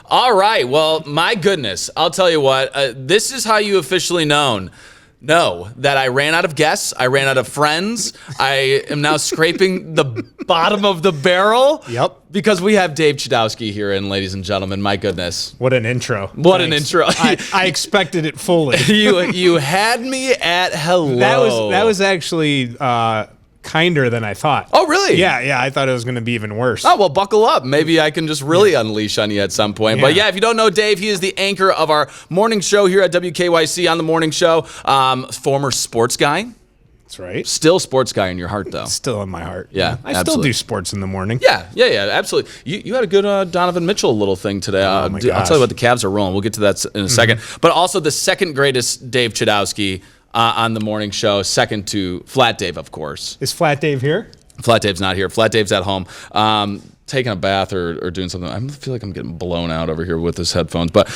All right. Well, my goodness. I'll tell you what. This is how you officially know that I ran out of guests. I ran out of friends. I am now scraping the bottom of the barrel. Yep. Because we have Dave Chudowsky here, and ladies and gentlemen, my goodness. What an intro. What an intro. I expected it fully. You had me at hello. That was actually kinder than I thought. Oh, really? Yeah. I thought it was going to be even worse. Oh, well, buckle up. Maybe I can just really unleash on you at some point. Yeah. But yeah, if you don't know Dave, he is the anchor of our morning show here at WKYC on the morning show. Former sports guy. That's right. Still sports guy in your heart, though. Still in my heart. Yeah, I still do sports in the morning. Yeah, absolutely. You had a good Donovan Mitchell little thing today. Oh my gosh. I'll tell you what, the Cavs are rolling. We'll get to that in a second. But also the second greatest Dave Chudowsky on the morning show, second to Flat Dave, of course. Is Flat Dave here? Flat Dave's not here. Flat Dave's at home. Taking a bath or doing something. I feel like I'm getting blown out over here with his headphones. But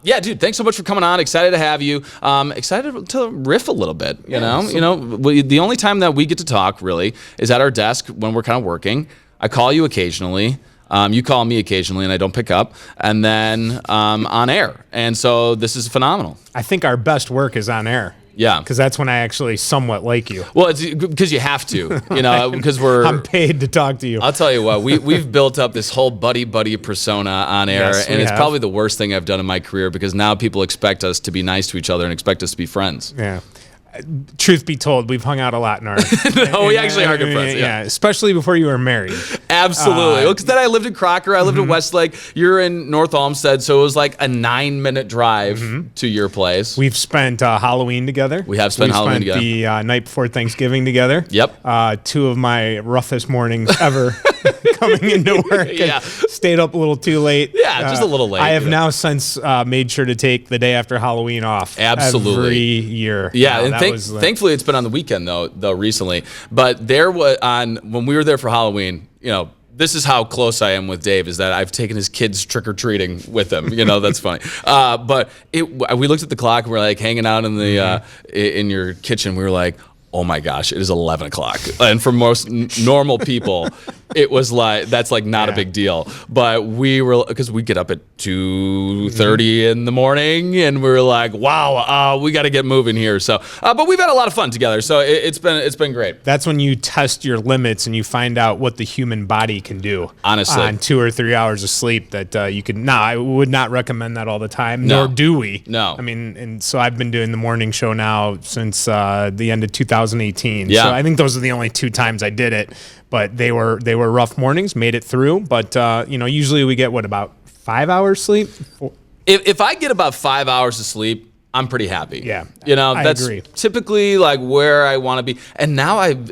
yeah, dude, thanks so much for coming on. Excited to have you. Excited to riff a little bit. You know, the only time that we get to talk really is at our desk when we're kind of working. I call you occasionally. You call me occasionally, and I don't pick up. And then on air. And so this is phenomenal. I think our best work is on air. Yeah, because that's when I actually somewhat like you. Well, it's because you have to, because I'm paid to talk to you. I'll tell you what, we've built up this whole buddy persona on air, Yes, and it's probably the worst thing I've done in my career because now people expect us to be nice to each other and expect us to be friends. Yeah. Truth be told, we've hung out a lot in our. No, we actually are good friends. Yeah, especially before you were married. Absolutely. Because then I lived in Crocker. I lived in Westlake. You're in North Olmsted, so it was like a 9-minute drive to your place. We've spent Halloween together. We have spent Halloween together. The night before Thanksgiving together. Yep. 2 of my roughest mornings ever coming into work. Yeah. Stayed up a little too late. Yeah, just a little late. I have now since made sure to take the day after Halloween off. Absolutely. Every year. Yeah, and thankfully it's been on the weekend though recently. But there was when we were there for Halloween, this is how close I am with Dave, is that I've taken his kids trick-or-treating with him. That's funny. But we looked at the clock and we're like hanging out in the in your kitchen. We were like, oh my gosh, it is 11 o'clock. And for most normal people, it was like, that's like not a big deal. But we were, because we get up at 2:30 in the morning and we were like, wow, we got to get moving here. So, but we've had a lot of fun together. So it's been great. That's when you test your limits and you find out what the human body can do. Honestly. On 2 or 3 hours of sleep that you can, I would not recommend that all the time, No. nor do we. No. I mean, and so I've been doing the morning show now since the end of 2018. Yeah. So I think those are the only 2 times I did it, but they were rough mornings, made it through. But, usually we get about 5 hours sleep? If I get about 5 hours of sleep, I'm pretty happy. Yeah, that's I agree. Typically like where I want to be. And now I've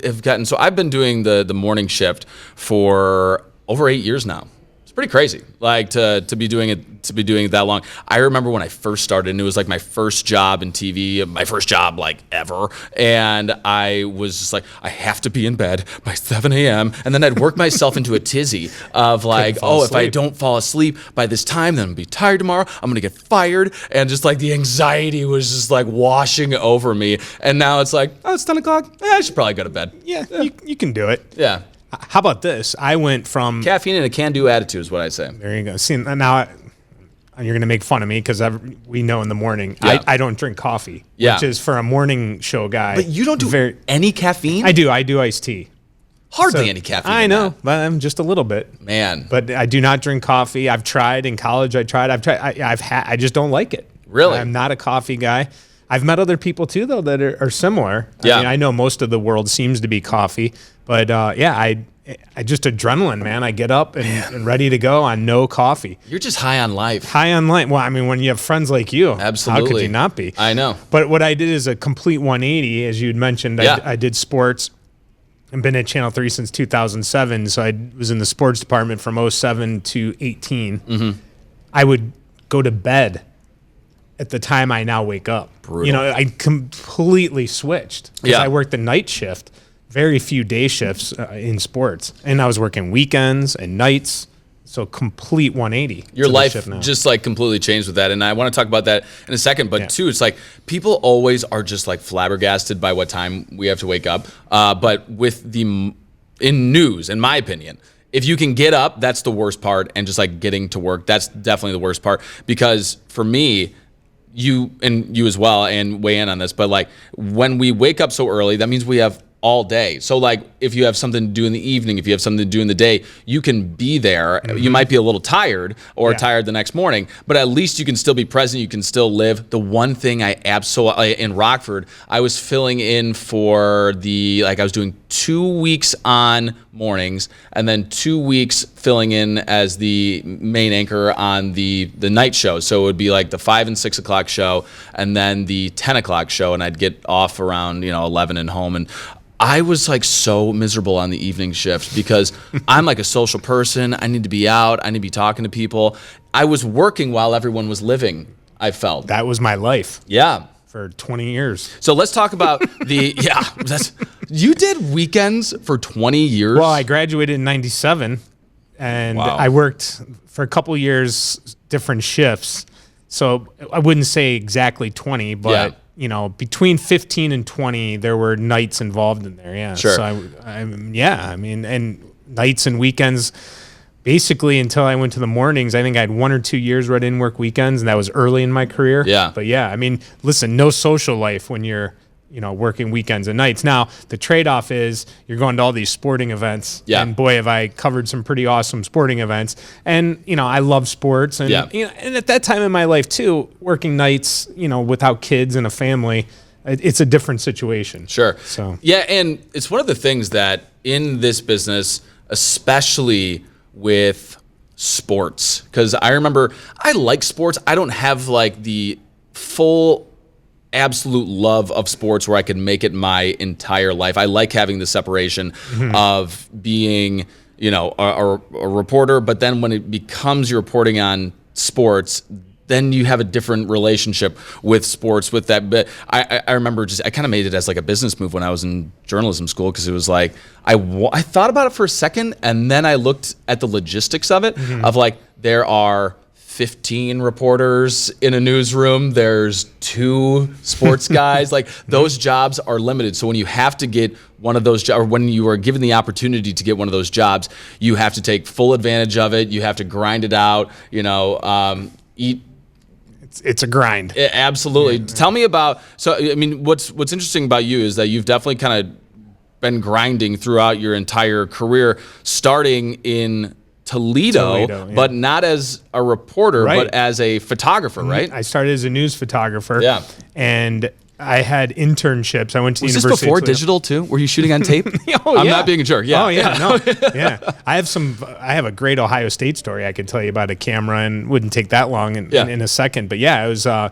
been doing the morning shift for over 8 years now. It's pretty crazy, like to be doing it that long. I remember when I first started, and it was like my first job in TV, my first job like ever. And I was just like, I have to be in bed by 7 a.m. And then I'd work myself into a tizzy of like, if I don't fall asleep by this time, then I'm gonna be tired tomorrow. I'm gonna get fired, and just like the anxiety was just like washing over me. And now it's like, it's 10 o'clock. I should probably go to bed. Yeah. You can do it. Yeah. How about this? I went from caffeine and a can-do attitude is what I say. There you go. See, now you're going to make fun of me because we know in the morning I don't drink coffee, which is for a morning show guy. But you don't do any caffeine? I do iced tea. Hardly any caffeine. I know, but I'm just a little bit. Man. But I do not drink coffee. I've tried in college. I've tried. I just don't like it. Really? I'm not a coffee guy. I've met other people too, though, that are similar. Yeah. I mean, I know most of the world seems to be coffee, but I just adrenaline, man. I get up and ready to go on no coffee. You're just high on life. High on life. Well, I mean, when you have friends like you, absolutely, how could you not be? I know. But what I did is a complete 180, as you'd mentioned. I did sports. I've been at Channel 3 since 2007, so I was in the sports department from 07 to 18. Mm-hmm. I would go to bed at the time I now wake up. Brutal. I completely switched because I worked the night shift, very few day shifts in sports, and I was working weekends and nights. So complete 180. Your life just like completely changed with that. And I want to talk about that in a second. But too, it's like people always are just like flabbergasted by what time we have to wake up. But with in news, in my opinion, if you can get up, that's the worst part. And just like getting to work, that's definitely the worst part. Because for me, you as well, and weigh in on this, but like when we wake up so early, that means we have all day. So like if you have something to do in the evening, if you have something to do in the day, you can be there. You might be a little tired or tired the next morning, but at least you can still be present. You can still live. The one thing I absolutely, in Rockford, I was filling in for I was doing 2 weeks on mornings and then 2 weeks filling in as the main anchor on the night show. So it would be like the 5 and 6 o'clock show and then the 10 o'clock show. And I'd get off around, 11 and home. And I was like so miserable on the evening shift because I'm like a social person. I need to be out. I need to be talking to people. I was working while everyone was living, I felt. That was my life. Yeah. For 20 years. So let's talk about you did weekends for 20 years? Well, I graduated in 97 and I worked for a couple years, different shifts. So I wouldn't say exactly 20, but between 15 and 20, there were nights involved in there. Yeah. Sure. So and nights and weekends, basically until I went to the mornings. I think I had 1 or 2 years where I didn't work weekends, and that was early in my career. Yeah. But listen, no social life when you're, working weekends and nights. Now, the trade-off is you're going to all these sporting events. Yeah. And boy, have I covered some pretty awesome sporting events. And, I love sports. And, and at that time in my life, too, working nights, without kids and a family, it's a different situation. Sure. So. Yeah, and it's one of the things that in this business, especially with sports, because I remember I like sports. I don't have like the full absolute love of sports where I could make it my entire life. I like having the separation of being, a reporter, but then when it becomes you're reporting on sports, then you have a different relationship with sports with that. But I remember I kind of made it as like a business move when I was in journalism school, because it was like, I thought about it for a second, and then I looked at the logistics of it, of like, there are 15 reporters in a newsroom. There's 2 sports guys. Like those jobs are limited. So when you have to get one of those jobs, or when you are given the opportunity to get one of those jobs, you have to take full advantage of it. You have to grind it out, eat. It's a grind. Absolutely. Yeah. Tell me about, what's interesting about you is that you've definitely kind of been grinding throughout your entire career, starting in Toledo, but not as a reporter, but as a photographer, right? I started as a news photographer. Yeah. And I had internships. I went to the University. Was this before digital too? Were you shooting on tape? I'm not being a jerk. Yeah. Oh yeah. No. Yeah. I have a great Ohio State story I could tell you about a camera, and wouldn't take that long in a second. But yeah, it was. The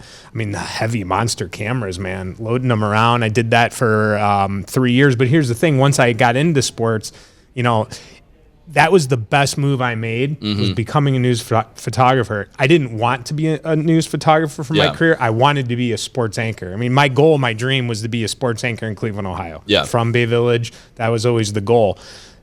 heavy monster cameras, man, loading them around. I did that for 3 years. But here's the thing: once I got into sports, that was the best move I made, was becoming a news photographer. I didn't want to be a news photographer for my career. I wanted to be a sports anchor. My goal, my dream was to be a sports anchor in Cleveland, Ohio. Yeah. From Bay Village, that was always the goal.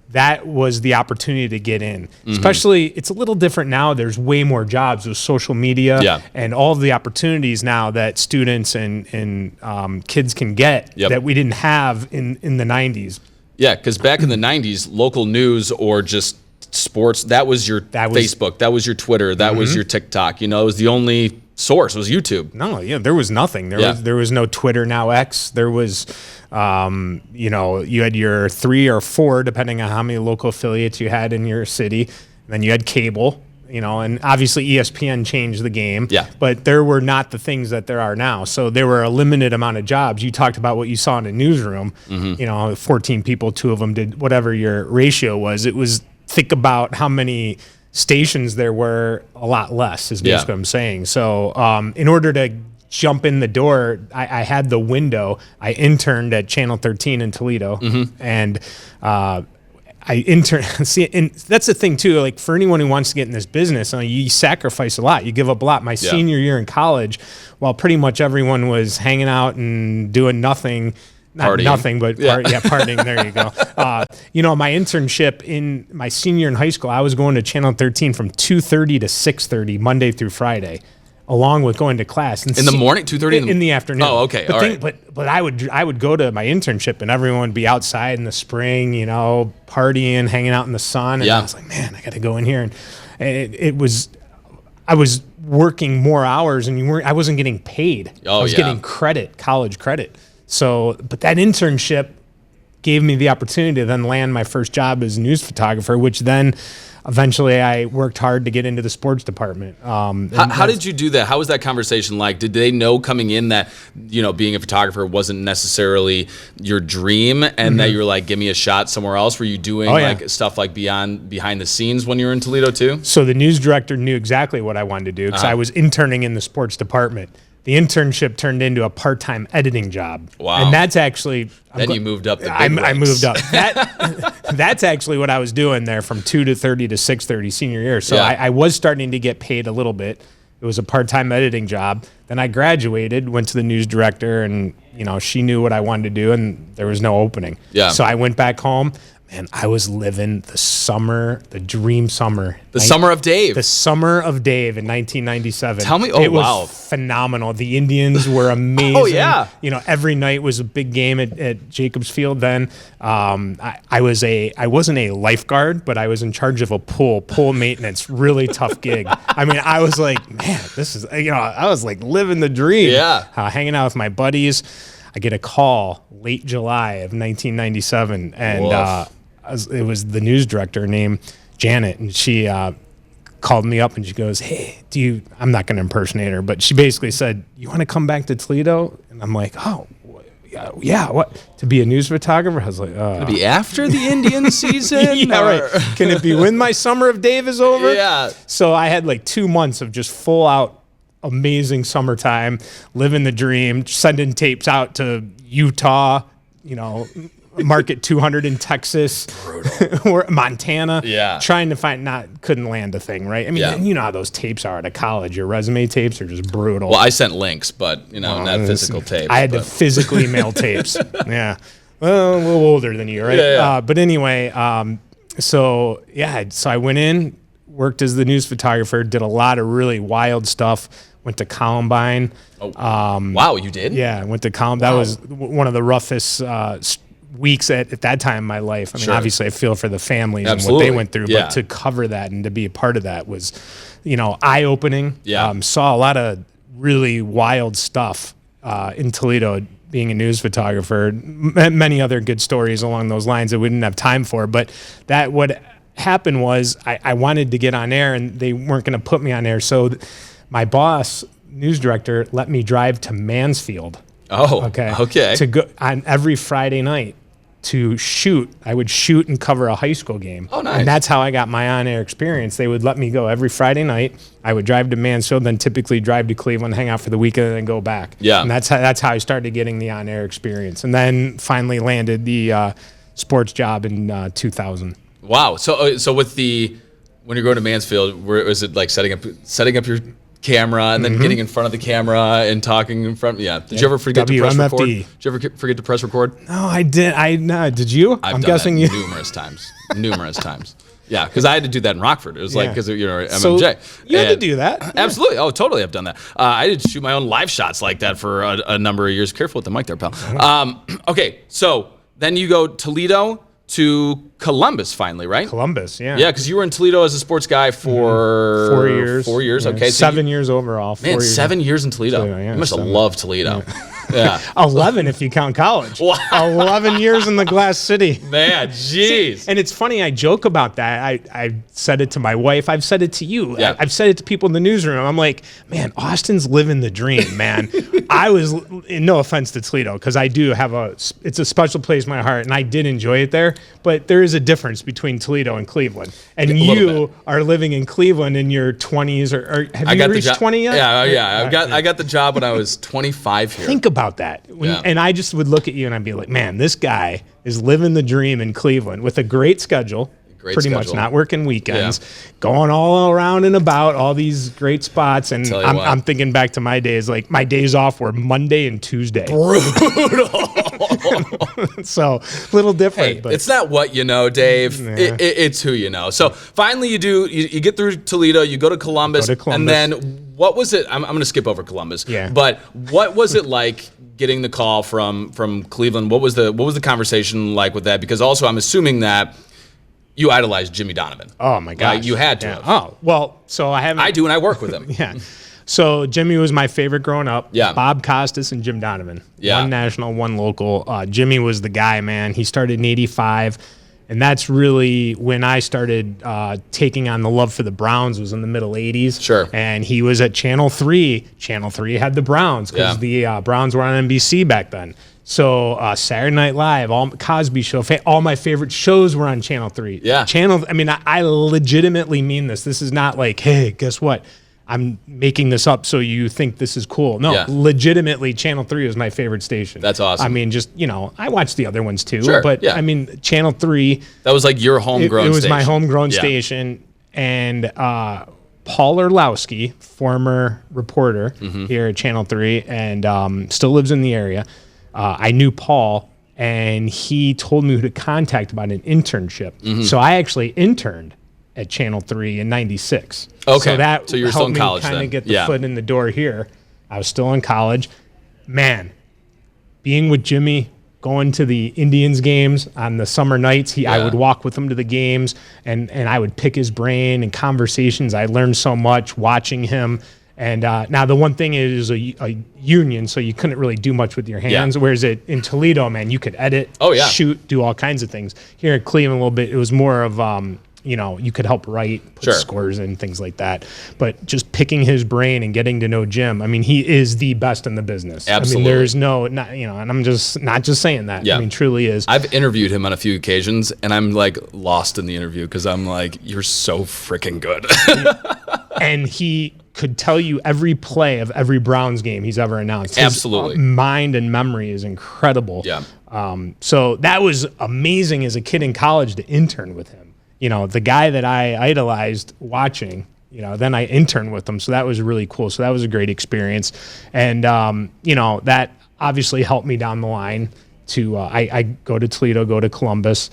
That was the opportunity to get in. Especially, it's a little different now. There's way more jobs with social media and all of the opportunities now that students and kids can get that we didn't have in the 90s. Yeah, because back in the 90s, local news or just sports, that was your Facebook, that was your Twitter, that was your TikTok. It was the only source, was YouTube. No, there was nothing. There was no Twitter, now X. There was, you had your 3 or 4, depending on how many local affiliates you had in your city. And then you had cable. And obviously ESPN changed the game, but there were not the things that there are now. So there were a limited amount of jobs. You talked about what you saw in a newsroom, 14 people, 2 of them did whatever your ratio was. It was, think about how many stations there were, a lot less is basically what I'm saying. So in order to jump in the door, I had the window. I interned at Channel 13 in Toledo, and I intern. See, and that's the thing too. Like for anyone who wants to get in this business, you sacrifice a lot. You give up a lot. My senior year in college, while pretty much everyone was hanging out and doing nothing. Not partying. Nothing, but partying. There you go. My internship in my senior in high school, I was going to Channel 13 from 2:30 to 6:30 Monday through Friday. along with going to class. And in the morning, 2:30 in the afternoon. Oh, okay, all right. But I would go to my internship, and everyone would be outside in the spring, partying, hanging out in the sun. And I was like, man, I got to go in here. And I was working more hours, and I wasn't getting paid. I was getting college credit. So, but that internship gave me the opportunity to then land my first job as a news photographer, which then eventually I worked hard to get into the sports department. How did you do that? How was that conversation like? Did they know coming in that, being a photographer wasn't necessarily your dream and that you were like, give me a shot somewhere else? Were you doing stuff like behind the scenes when you were in Toledo too? So the news director knew exactly what I wanted to do because I was interning in the sports department. The internship turned into a part-time editing job. Wow. And that's actually... Then you moved up the big I moved up. That's actually what I was doing there from 2:30 to 6:30 senior year. So I was starting to get paid a little bit. It was a part-time editing job. Then I graduated, went to the news director, and she knew what I wanted to do, and there was no opening. Yeah. So I went back home. Man, I was living the dream summer. The summer of Dave. The summer of Dave in 1997. Tell me, it was phenomenal. The Indians were amazing. Oh, yeah. Every night was a big game at Jacobs Field then. I wasn't a lifeguard, but I was in charge of a pool maintenance, really tough gig. I mean, I was like, man, this is, I was like living the dream. Yeah. Hanging out with my buddies. I get a call late July of 1997, and it was the news director named Janet, and she called me up and she goes, "Hey, I'm not going to impersonate her, but she basically said, you want to come back to Toledo?" And I'm like, "Oh, yeah, what? To be a news photographer?" I was like, Can it be after the Indian season? Yeah, right. Can it be when my summer of Dave is over? Yeah. So I had like 2 months of just full out amazing summertime, living the dream, sending tapes out to Utah, Market 200 in Texas, or Montana, trying to couldn't land a thing, right? I mean, you know how those tapes are at a college. Your resume tapes are just brutal. Well, I sent links, but not physical tapes. I had to physically mail tapes. Yeah. Well, a little older than you, right? Yeah. But anyway, so I went in, worked as the news photographer, did a lot of really wild stuff. Went to Columbine. Oh, wow, you did? Yeah, I went to Columbine. Wow. That was one of the roughest weeks at that time in my life. I mean, obviously I feel for the families and what they went through, but to cover that and to be a part of that was, eye-opening. Yeah. Saw a lot of really wild stuff in Toledo being a news photographer. Many other good stories along those lines that we didn't have time for, but what happened was I wanted to get on air and they weren't going to put me on air, so my boss, news director, let me drive to Mansfield. Oh, okay. To go on every Friday night to shoot. I would shoot and cover a high school game. Oh, nice. And that's how I got my on-air experience. They would let me go every Friday night. I would drive to Mansfield, then typically drive to Cleveland, hang out for the weekend, and then go back. Yeah. And that's how I started getting the on-air experience. And then finally landed the sports job in 2000. Wow. So with when you're going to Mansfield, was it like setting up your camera and then getting in front of the camera and talking in front? Yeah. Did you ever forget to press record? Did you ever forget to press record? No, I did. Did you? I'm guessing you numerous times. Yeah, because I had to do that in Rockford. It was like because MMJ. So you had to do that. Absolutely. Oh, totally. I've done that. I did shoot my own live shots like that for a number of years. Careful with the mic there, pal. Okay, so then you go Toledo to Columbus finally, right? Columbus, yeah. Yeah, because you were in Toledo as a sports guy for 4 years. 4 years, okay. So 7 years overall. Man, 7 years in Toledo. You must have loved Toledo. Yeah. 11 if you count college. Wow. 11 years in the Glass City. Man, jeez. And it's funny, I joke about that. I said it to my wife. I've said it to you. Yeah. I've said it to people in the newsroom. I'm like, man, Austin's living the dream, man. I was, no offense to Toledo, because I do have it's a special place in my heart, and I did enjoy it there. But there is a difference between Toledo and Cleveland. And you are living in Cleveland in your 20s, or have you reached 20 yet? Yeah. I got the job when I was 25 here. Think about that. And I just would look at you and I'd be like, man, this guy is living the dream in Cleveland with a great schedule. pretty much not working weekends, going all around and about all these great spots. And I'm thinking back to my days, like my days off were Monday and Tuesday. Brutal. So a little different. Hey, but it's not what you know, Dave. It's who you know. So finally you get through Toledo, you go to Columbus, and then what was it? I'm going to skip over Columbus. Yeah. But what was it like getting the call from Cleveland? What was the conversation like with that? Because also I'm assuming that you idolized Jimmy Donovan. Oh my gosh. Like you had to have. Oh, well, so I do, and I work with him. Yeah. So Jimmy was my favorite growing up. Yeah. Bob Costas and Jim Donovan. Yeah. One national, one local. Jimmy was the guy, man. He started in '85, and that's really when I started taking on the love for the Browns. Was in the middle '80s. Sure. And he was at Channel 3. Channel 3 had the Browns because the Browns were on NBC back then. So Saturday Night Live, all Cosby Show, all my favorite shows were on Channel 3. Yeah. I mean, I legitimately mean this. This is not like, hey, guess what? I'm making this up so you think this is cool. No, legitimately, Channel 3 was my favorite station. That's awesome. I mean, just, I watched the other ones too. Sure, but, I mean, Channel 3. That was like your homegrown station. It was my homegrown station. And Paul Orlowski, former reporter here at Channel 3 and still lives in the area. I knew Paul, and he told me who to contact about an internship. So I actually interned at Channel 3 in '96. Okay, so you were still in college then. Kind of get the foot in the door here. I was still in college. Man, being with Jimmy, going to the Indians games on the summer nights, I would walk with him to the games, and I would pick his brain and conversations. I learned so much watching him. And now the one thing is a union, so you couldn't really do much with your hands. Whereas in Toledo, man, you could edit, shoot, do all kinds of things. Here in Cleveland, a little bit, it was more of you could help write, put scores and things like that. But just picking his brain and getting to know Jim, I mean, he is the best in the business. Absolutely. I mean, there's and I'm just not just saying that. I mean, truly is. I've interviewed him on a few occasions, and I'm like lost in the interview because I'm like, you're so freaking good. And he could tell you every play of every Browns game he's ever announced. His mind and memory is incredible. Yeah. So that was amazing as a kid in college to intern with him. The guy that I idolized watching, then I interned with him. So that was really cool. So that was a great experience. And, that obviously helped me down the line to, I go to Toledo, go to Columbus.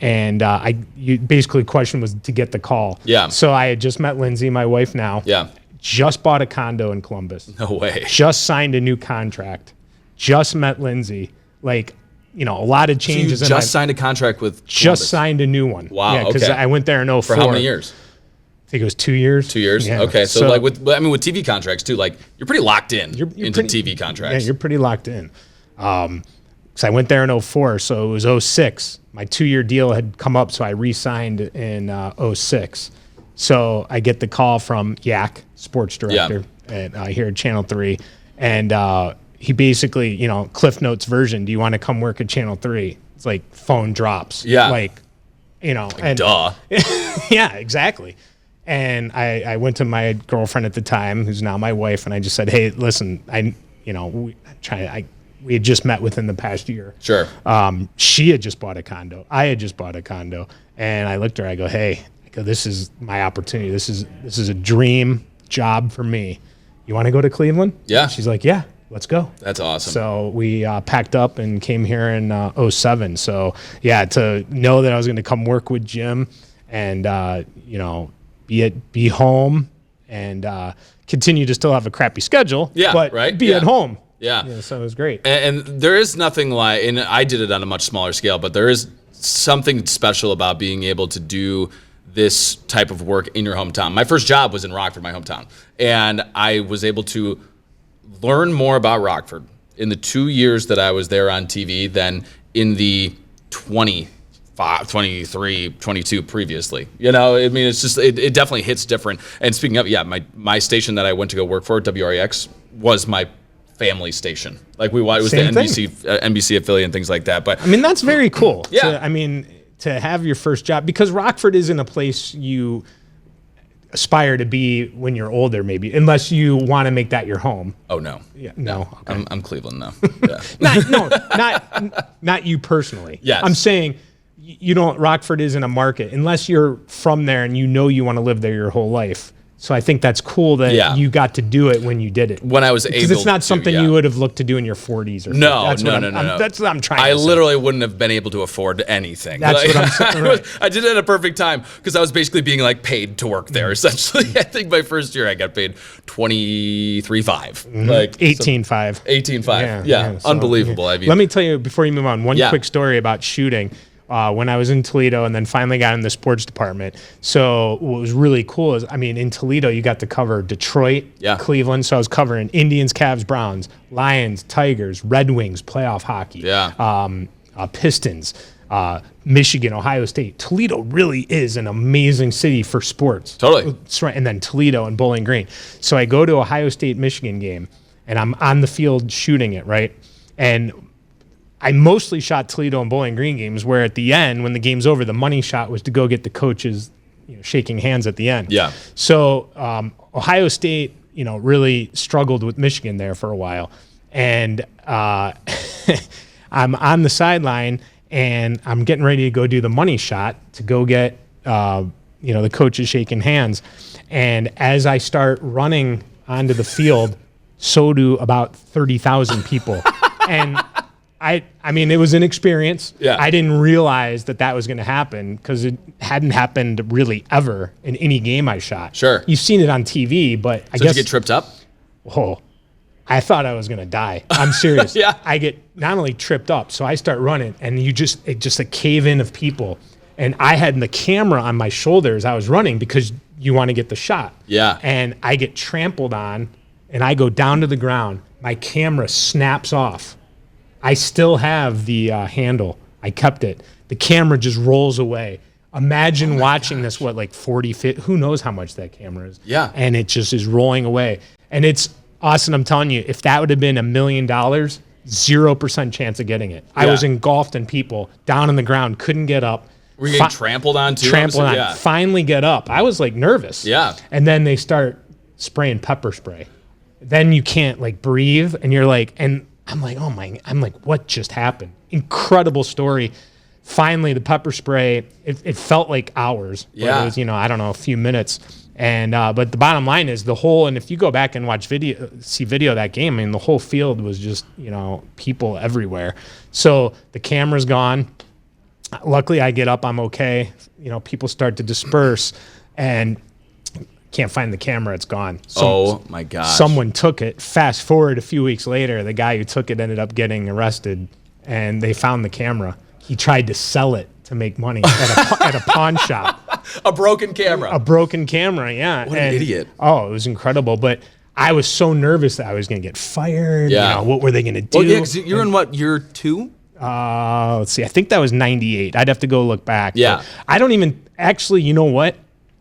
Basically the question was to get the call. Yeah. So I had just met Lindsay, my wife now. Yeah. Just bought a condo in Columbus. No way. Just signed a new contract. Just met Lindsay. Like, a lot of changes. So you just signed a contract with Columbus. Just signed a new one. Wow. Yeah, because I went there in 04. For how many years? I think it was 2 years. 2 years? Yeah. Okay. So like with TV contracts too, like you're pretty locked in into TV contracts. Yeah, you're pretty locked in. Because I went there in 04, so it was 06. My 2-year deal had come up, so I re-signed in 06. So I get the call from Yak, sports director here at Channel 3, and he basically, Cliff Notes version, do you want to come work at Channel 3? It's like phone drops. Yeah. And duh. Yeah, exactly. And I went to my girlfriend at the time, who's now my wife, and I just said, hey, listen, we had just met within the past year. Sure. She had just bought a condo. I had just bought a condo. And I looked at her, I go, hey, this is my opportunity. This is a dream job for me. You want to go to Cleveland? Yeah. She's like, yeah, let's go. That's awesome. So we packed up and came here in 07. So yeah, to know that I was going to come work with Jim and, be home and continue to still have a crappy schedule, but be at home. Yeah. So it was great. And there is nothing like, and I did it on a much smaller scale, but there is something special about being able to do this type of work in your hometown. My first job was in Rockford, my hometown, and I was able to learn more about Rockford in the 2 years that I was there on TV than in the 25, 23, 22 previously. I mean, it's just, it definitely hits different. And speaking of, my station that I went to go work for, WREX, was my family station. Like it was the NBC affiliate and things like that. But I mean, that's very cool. Yeah. To have your first job, because Rockford isn't a place you aspire to be when you're older, maybe, unless you want to make that your home. Oh no. Yeah. No. Okay. I'm Cleveland now. Yeah. Not you personally. Yes. I'm saying you don't, Rockford isn't a market unless you're from there and you want to live there your whole life. So I think that's cool that you got to do it when you did it. When I was able to. Because it's not something you would have looked to do in your 40s or no. That's what I'm trying to say. I literally wouldn't have been able to afford anything. That's what I'm saying. Right. I did it at a perfect time because I was basically being like paid to work there. Essentially, I think my first year I got paid $23,500, like $18,500. $18,500. Yeah, so, unbelievable. I mean, let me tell you before you move on one quick story about shooting. When I was in Toledo and then finally got in the sports department. So what was really cool is, I mean, in Toledo, you got to cover Detroit, Cleveland. So I was covering Indians, Cavs, Browns, Lions, Tigers, Red Wings, playoff hockey, Pistons, Michigan, Ohio State. Toledo really is an amazing city for sports. Totally. And then Toledo and Bowling Green. So I go to Ohio State, Michigan game, and I'm on the field shooting it, right? And I mostly shot Toledo and Bowling Green games where at the end, when the game's over, the money shot was to go get the coaches, shaking hands at the end. Yeah. So Ohio State, really struggled with Michigan there for a while. And I'm on the sideline and I'm getting ready to go do the money shot to go get, the coaches shaking hands. And as I start running onto the field, so do about 30,000 people. And I mean, it was an experience. Yeah. I didn't realize that was going to happen because it hadn't happened really ever in any game I shot. Sure. You've seen it on TV, but I guess. Did you get tripped up? Oh, I thought I was going to die. I'm serious. Yeah. I get not only tripped up, so I start running, and it just a cave in of people. And I had the camera on my shoulder as I was running because you want to get the shot. Yeah. And I get trampled on, and I go down to the ground. My camera snaps off. I still have the handle. I kept it. The camera just rolls away. Imagine watching this, 40 feet? Who knows how much that camera is? Yeah. And it just is rolling away. And it's, Austin, I'm telling you, if that would have been $1 million, 0% chance of getting it. I was engulfed in people, down on the ground, couldn't get up. Were you getting trampled on too? Trampled on. Yeah. Finally get up. I was nervous. Yeah. And then they start spraying pepper spray. Then you can't breathe, and you're and I'm oh my, what just happened? Incredible story. Finally, the pepper spray, it felt like hours. Yeah. It was, I don't know, a few minutes. And, but the bottom line is and if you go back and watch see video of that game, I mean, the whole field was just, people everywhere. So the camera's gone. Luckily, I get up, I'm okay. People start to disperse and can't find the camera, it's gone. Oh my gosh. Someone took it. Fast forward a few weeks later, the guy who took it ended up getting arrested, and they found the camera. He tried to sell it to make money at a pawn shop. A broken camera. A broken camera, yeah. What an idiot. Oh, it was incredible. But I was so nervous that I was going to get fired. Yeah. What were they going to do? Well, yeah, because you're in what, year 2? Let's see. I think that was 98. I'd have to go look back. Yeah. But I don't even, actually, you know what?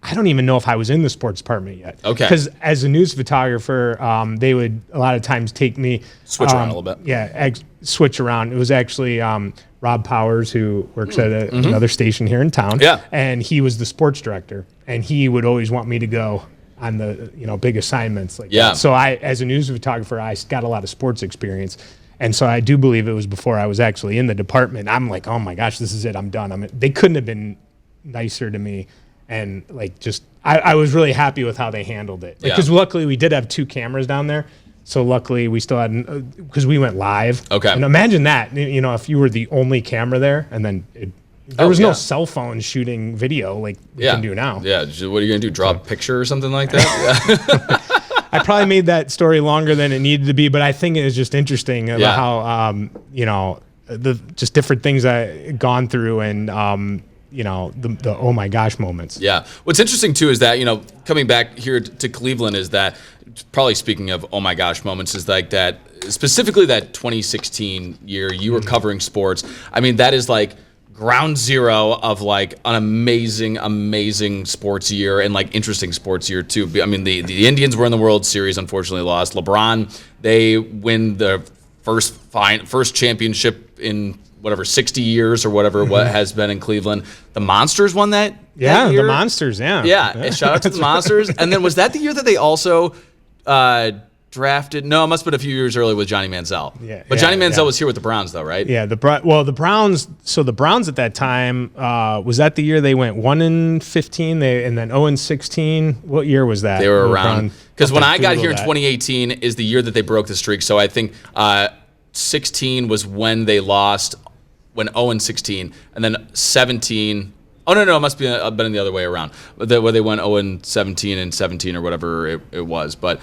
I don't even know if I was in the sports department yet. Okay. Because as a news photographer, they would a lot of times take me. Switch around a little bit. Yeah, switch around. It was actually Rob Powers, who works at another station here in town. Yeah. And he was the sports director. And he would always want me to go on the big assignments like that. So I, as a news photographer, I got a lot of sports experience. And so I do believe it was before I was actually in the department. I'm oh my gosh, this is it. I'm done. They couldn't have been nicer to me. And I was really happy with how they handled it. Because luckily we did have 2 cameras down there. So luckily we still had, because we went live. Okay. And imagine that, if you were the only camera there and then there was no cell phone shooting video like we can do now. Yeah. What are you going to do? Draw a picture or something like that? I probably made that story longer than it needed to be, but I think it was just interesting about how, the just different things I've gone through and, the oh my gosh moments. Yeah. What's interesting too is that, coming back here to Cleveland is that, probably speaking of oh my gosh moments, is that, specifically that 2016 year, you were covering sports. I mean, that is ground zero of an amazing sports year and interesting sports year too. I mean, the Indians were in the World Series, unfortunately lost. LeBron, they win the first championship in 60 years or whatever what has been in Cleveland. The Monsters won that year? The Monsters, Yeah, shout out to the Monsters. And then was that the year that they also drafted. No, it must have been a few years early with Johnny Manziel. Yeah, but Johnny Manziel was here with the Browns, though, right? Yeah, the Browns. So the Browns at that time was that the year they went 1-15, and then 0-16. What year was that? They were around because when I got here in 2018 is the year that they broke the streak. So I think 16 was when they lost, when 0-16, and then 17. Oh, no, it must be been the other way around, where they went 0-17 and 17 or whatever it was. But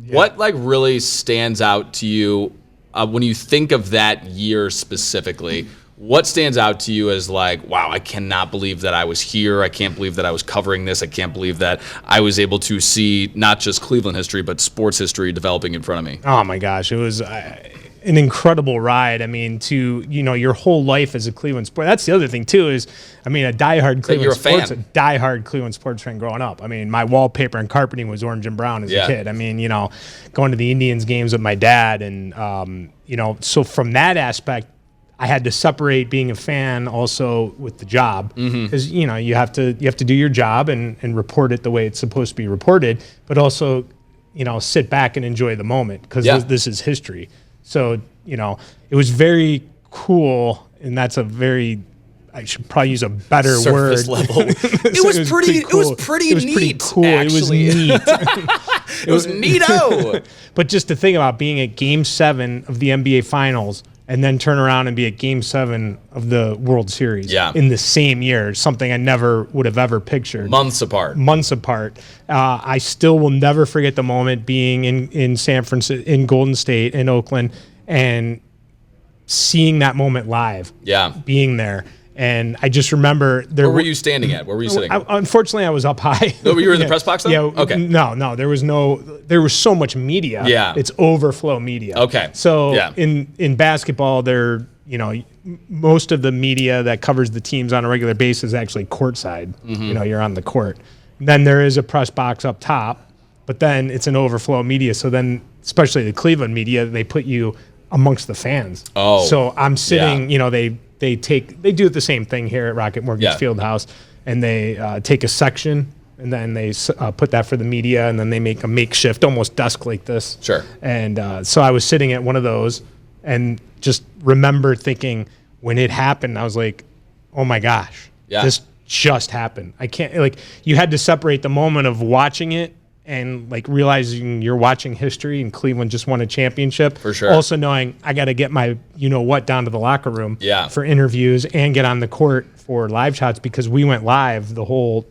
what like really stands out to you when you think of that year specifically? What stands out to you as like, wow, I cannot believe that I was here. I can't believe that I was covering this. I can't believe that I was able to see not just Cleveland history, but sports history developing in front of me. Oh, my gosh. It was an incredible ride. I mean, your whole life as a Cleveland sport. That's the other thing, too, is, I mean, a diehard Cleveland sports fan growing up. I mean, my wallpaper and carpeting was orange and brown as a kid. I mean, going to the Indians games with my dad. And, so from that aspect, I had to separate being a fan also with the job because you have to do your job and report it the way it's supposed to be reported, but also sit back and enjoy the moment because this is history. So it was very cool, and that's I should probably use a better surface word. Level. It was pretty cool. It was pretty neat. Cool. Actually. It was neat. It was neato. But just to think about being at Game 7 of the NBA Finals and then turn around and be at Game 7 of the World Series in the same year, something I never would have ever pictured. Months apart. I still will never forget the moment being in San Francisco, in Golden State, in Oakland, and seeing that moment live. Yeah. Being there. And I just remember Where were you standing at? Where were you sitting? Unfortunately, I was up high. No, you were in the press box, though? Yeah. Okay. No. There was so much media. Yeah. It's overflow media. Okay. So in basketball, most of the media that covers the teams on a regular basis is actually courtside. You're on the court. Then there is a press box up top, but then it's an overflow media. So then, especially the Cleveland media, they put you amongst the fans. Oh. So I'm sitting, They do the same thing here at Rocket Mortgage Fieldhouse, and they take a section, and then they put that for the media, and then they make a makeshift, almost desk like this. Sure. And so I was sitting at one of those, and just remember thinking when it happened, I was like, "Oh my gosh, this just happened." I can't you had to separate the moment of watching it and realizing you're watching history and Cleveland just won a championship. For sure. Also knowing I got to get my down to the locker room for interviews and get on the court for live shots because we went live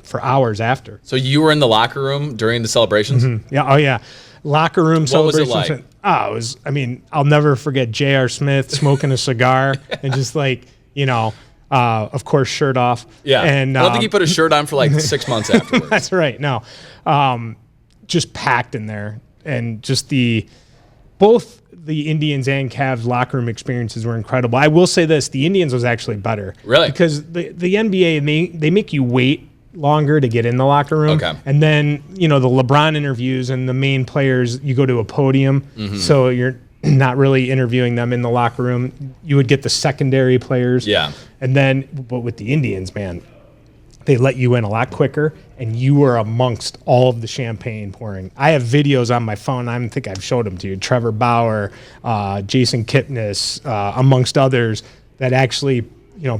for hours after. So you were in the locker room during the celebrations? Mm-hmm. Yeah. Oh yeah. Locker room celebrations. What was it like? I'll never forget J.R. Smith smoking a cigar and just of course, shirt off. Yeah. And I don't think he put a shirt on for 6 months afterwards. That's right. No. Just packed in there, and just both the Indians and Cavs locker room experiences were incredible. I will say this: the Indians was actually better, really, because the NBA they make you wait longer to get in the locker room, and then the LeBron interviews and the main players, you go to a podium, so you're not really interviewing them in the locker room. You would get the secondary players, but with the Indians, man, they let you in a lot quicker, and you were amongst all of the champagne pouring. I have videos on my phone. I think I've showed them to you. Trevor Bauer, Jason Kipnis, amongst others, that actually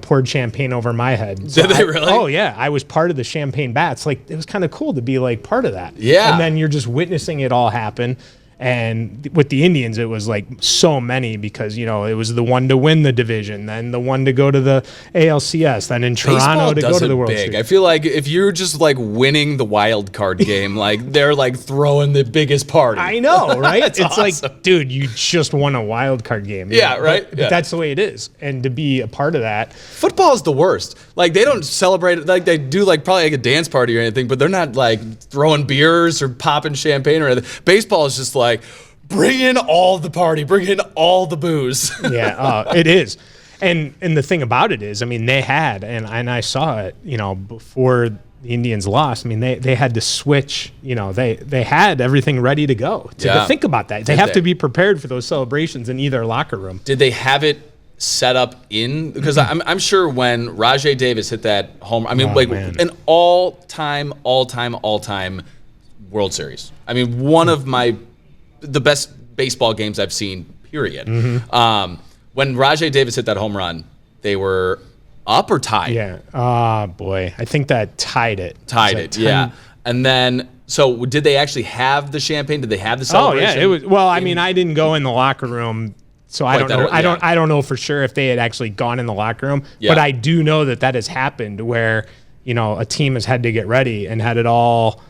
poured champagne over my head. So Did they really? Oh, yeah. I was part of the champagne bats. It was kind of cool to be part of that. Yeah. And then you're just witnessing it all happen. And with the Indians, it was so many because, it was the one to win the division, then the one to go to the ALCS, then in Toronto to go to the World Series. I feel like if you're just winning the wild card game, they're throwing the biggest party. I know, right? It's awesome. Dude, you just won a wild card game. Yeah, right? But that's the way it is. And to be a part of that. Football is the worst. They don't celebrate it. They do probably a dance party or anything, but they're not throwing beers or popping champagne or anything. Baseball is just bring in all the party, bring in all the booze. Yeah, it is. And the thing about it is, they had, and I saw it, before the Indians lost. They had to switch, they had everything ready to go. To think about that. They have to be prepared for those celebrations in either locker room. Did they have it set up because I'm sure when Rajay Davis hit that home, an all-time World Series. One of my the best baseball games I've seen, period. When Rajai Davis hit that home run, they were up or tied? Yeah. Boy. I think that tied it. Yeah. And then, so did they actually have the champagne? Did they have the celebration? Oh, yeah. It was. Well, I mean, I didn't go in the locker room, so I don't know. I don't know for sure if they had actually gone in the locker room. Yeah. But I do know that has happened where, a team has had to get ready and had it all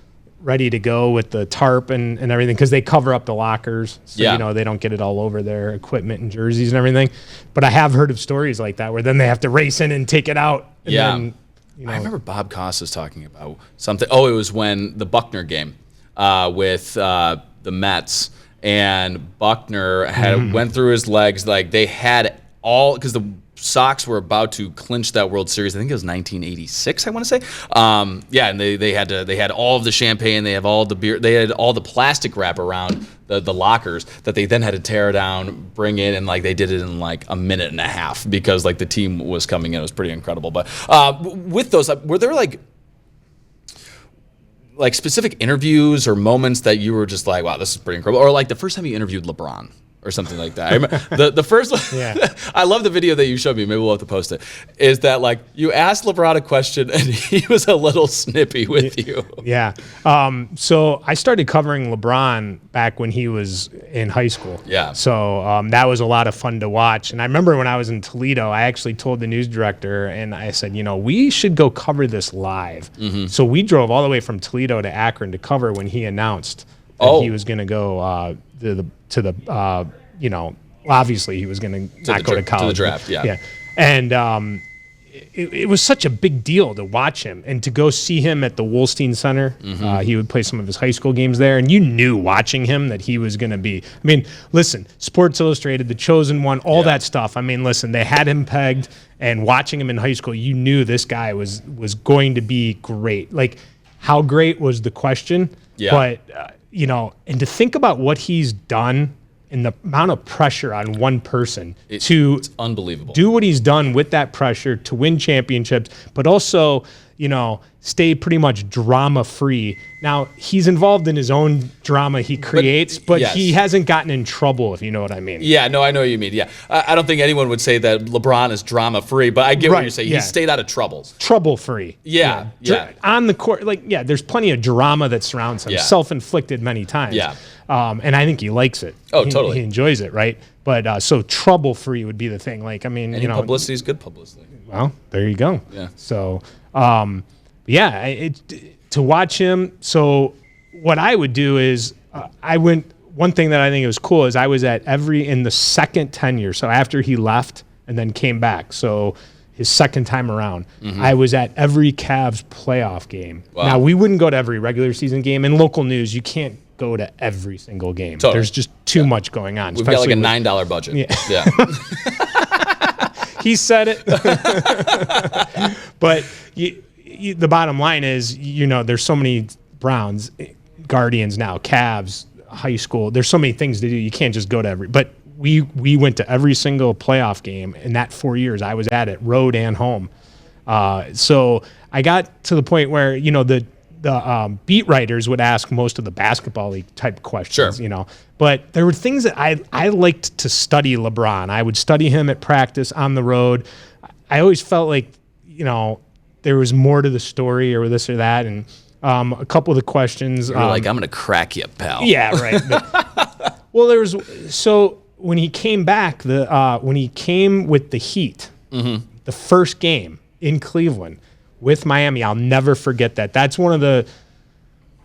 ready to go with the tarp and everything, because they cover up the lockers, so they don't get it all over their equipment and jerseys and everything. But I have heard of stories like that where then they have to race in and take it out. And then, I remember Bob Costas talking about something. Oh, it was when the Buckner game with the Mets, and Buckner went through his legs. Like, they had all, because the Sox were about to clinch that World Series. I think it was 1986, I want to say. And they had all of the champagne, they have all the beer, they had all the plastic wrap around the lockers that they then had to tear down, bring in, and like they did it in like a minute and a half because like the team was coming in. It was pretty incredible. But with those, were there like specific interviews or moments that you were just like, wow, this is pretty incredible? Or like the first time you interviewed LeBron or something like that? I remember the first one, I love the video that you showed me, maybe we'll have to post it, is that like you asked LeBron a question and he was a little snippy with you. Yeah. So I started covering LeBron back when he was in high school. Yeah. So that was a lot of fun to watch. And I remember when I was in Toledo, I actually told the news director, and I said, we should go cover this live. So we drove all the way from Toledo to Akron to cover when he announced that he was going to go to the obviously he was going to not go to college. To the draft, yeah. And it was such a big deal to watch him and to go see him at the Wolstein Center. He would play some of his high school games there, and you knew watching him that he was going to be, I mean, listen, Sports Illustrated, The Chosen One, all that stuff. I mean, listen, they had him pegged, and watching him in high school, you knew this guy was going to be great. Like, how great was the question? Yeah. But, and to think about what he's done and the amount of pressure on one person it's unbelievable. Do what he's done with that pressure to win championships, but also, stay pretty much drama-free. Now, he's involved in his own drama he creates, but he hasn't gotten in trouble, if you know what I mean. Yeah, no, I know what you mean. Yeah, I don't think anyone would say that LeBron is drama-free, but I get what you're saying. He stayed out of troubles. Trouble-free. Yeah. On the court, there's plenty of drama that surrounds him, self-inflicted many times. Yeah. And I think he likes it. Oh, totally. He enjoys it, right? But so trouble-free would be the thing. Like, I mean, publicity is good publicity. Well, there you go. Yeah. So, to watch him. So, what I would do is one thing that I think was cool is I was at in the second tenure. So after he left and then came back. So his second time around, I was at every Cavs playoff game. Wow. Now, we wouldn't go to every regular season game. In local news, you can't go to every single game. Totally. There's just too much going on. We've got like a $9 budget. Yeah. He said it. But the bottom line is, there's so many Browns, Guardians now, Cavs, high school. There's so many things to do. You can't just go to every. But we went to every single playoff game in that 4 years. I was at it, road and home. So I got to the point where, the beat writers would ask most of the basketball league type questions, But there were things that I liked to study LeBron. I would study him at practice, on the road. I always felt like, there was more to the story or this or that. And a couple of the questions. You're like, I'm going to crack you, pal. Yeah, right. So when he came back, when he came with the Heat, the first game in Cleveland, with Miami, I'll never forget that. That's one of the,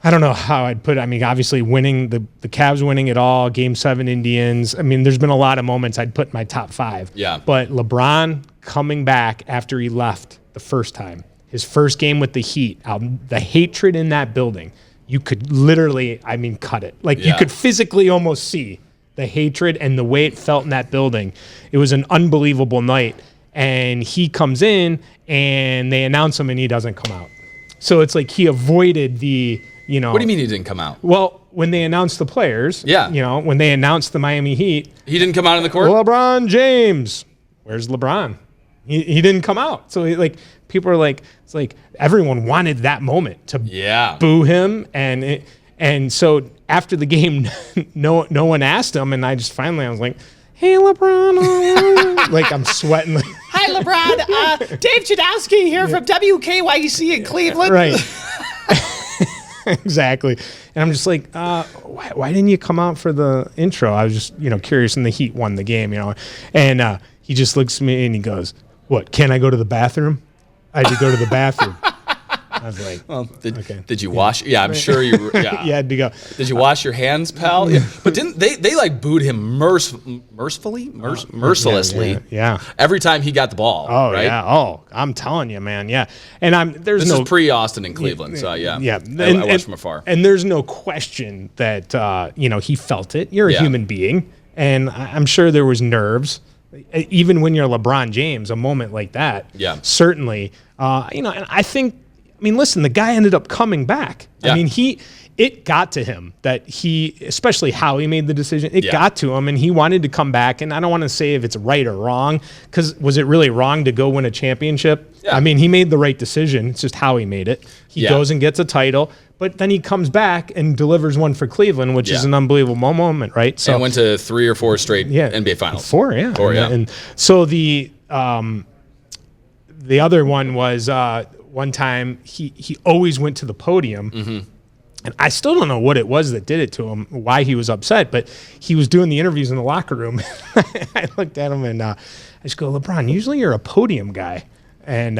I don't know how I'd put it. I mean, obviously winning, the Cavs winning it all, Game 7 Indians. I mean, there's been a lot of moments I'd put in my top 5. Yeah. But LeBron coming back after he left the first time, his first game with the Heat, the hatred in that building, you could literally, cut it. Like, you could physically almost see the hatred and the way it felt in that building. It was an unbelievable night. And he comes in, and they announce him, and he doesn't come out. So it's like he avoided the, What do you mean he didn't come out? Well, when they announced the players, when they announced the Miami Heat. He didn't come out in the court? LeBron James. Where's LeBron? He didn't come out. So, people are like, it's like everyone wanted that moment to boo him. And so after the game, no one asked him, and I was like, "Hey, LeBron," like I'm sweating. Hi, LeBron. Dave Chudowsky here from WKYC in Cleveland. Right. Exactly. And I'm just like, why didn't you come out for the intro? I was just, curious, and the Heat won the game, And he just looks at me and he goes, "What, can I go to the bathroom?" I had to go to the bathroom. I was like, well, did you wash? Yeah, I'm sure you. Yeah, you had to go. Did you wash your hands, pal? Yeah. But didn't they like booed him mercilessly? Yeah. Every time he got the ball. Oh right? Yeah. Oh, I'm telling you, man. Yeah. And this is pre-Austin in Cleveland, so yeah. Yeah. I watched from afar. And there's no question that he felt it. You're a human being, and I'm sure there was nerves. Even when you're LeBron James, a moment like that, certainly, and I think, listen, the guy ended up coming back. Yeah. It got to him that especially how he made the decision, it got to him, and he wanted to come back. And I don't want to say if it's right or wrong, because was it really wrong to go win a championship? Yeah. He made the right decision. It's just how he made it. He goes and gets a title, but then he comes back and delivers one for Cleveland, which is an unbelievable moment, right? So, and went to 3 or 4 straight NBA finals. 4, yeah. 4, yeah. And so the other one was one time he always went to the podium. Mm-hmm. And I still don't know what it was that did it to him, why he was upset, but he was doing the interviews in the locker room. I looked at him and I just go, "LeBron, usually you're a podium guy. And,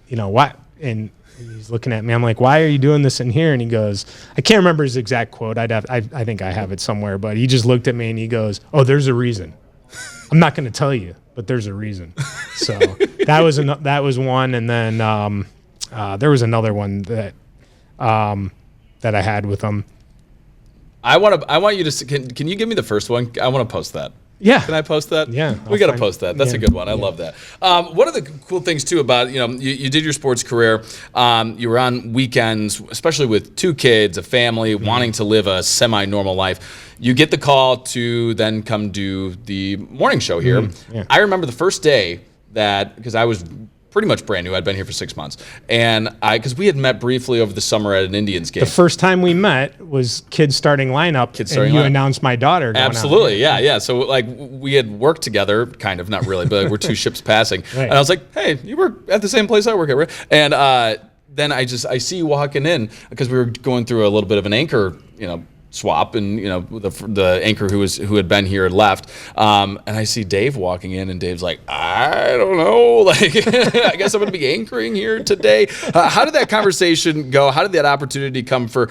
why?" And he's looking at me. I'm like, "Why are you doing this in here?" And he goes, I can't remember his exact quote. I think I have it somewhere, but he just looked at me and he goes, "Oh, there's a reason. I'm not going to tell you, but there's a reason." So that was one. And then there was another one that I had with him. I want you to. Can you give me the first one? I want to post that. Yeah. Can I post that? Yeah. We got to post that. That's a good one. I love that. One of the cool things, too, about, you did your sports career. You were on weekends, especially with 2 kids, a family, wanting to live a semi-normal life. You get the call to then come do the morning show here. Mm-hmm. Yeah. I remember the first day because I was pretty much brand new. I'd been here for 6 months. And because we had met briefly over the summer at an Indians game. The first time we met was kids starting lineup. And you announced my daughter going Absolutely, out. Yeah. So we had worked together, kind of, not really, but we're 2 ships passing. Right. And I was like, "Hey, you work at the same place I work at, right?" And then I see you walking in, because we were going through a little bit of an anchor, swap, and the anchor who had been here had left, and I see Dave walking in, and Dave's like, "I don't know, I guess I'm going to be anchoring here today." How did that conversation go? How did that opportunity come for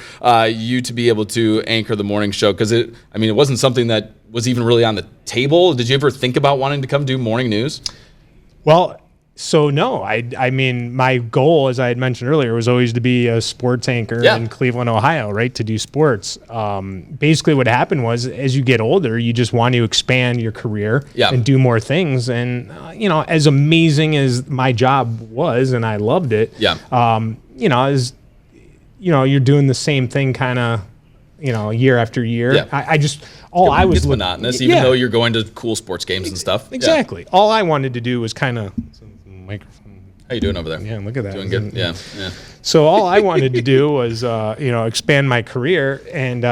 you to be able to anchor the morning show? Because it wasn't something that was even really on the table. Did you ever think about wanting to come do morning news? Well, so no, my goal, as I had mentioned earlier, was always to be a sports anchor in Cleveland, Ohio, right? To do sports. Basically what happened was, as you get older, you just want to expand your career and do more things. And, as amazing as my job was, and I loved it, as, you're doing the same thing kind of, year after year. Yeah. I just, it's monotonous, even though you're going to cool sports games and stuff. Exactly. Yeah. All I wanted to do was kind of, microphone. How you doing over there? Yeah, look at that. Doing good. Yeah. So all I wanted to do was, expand my career. And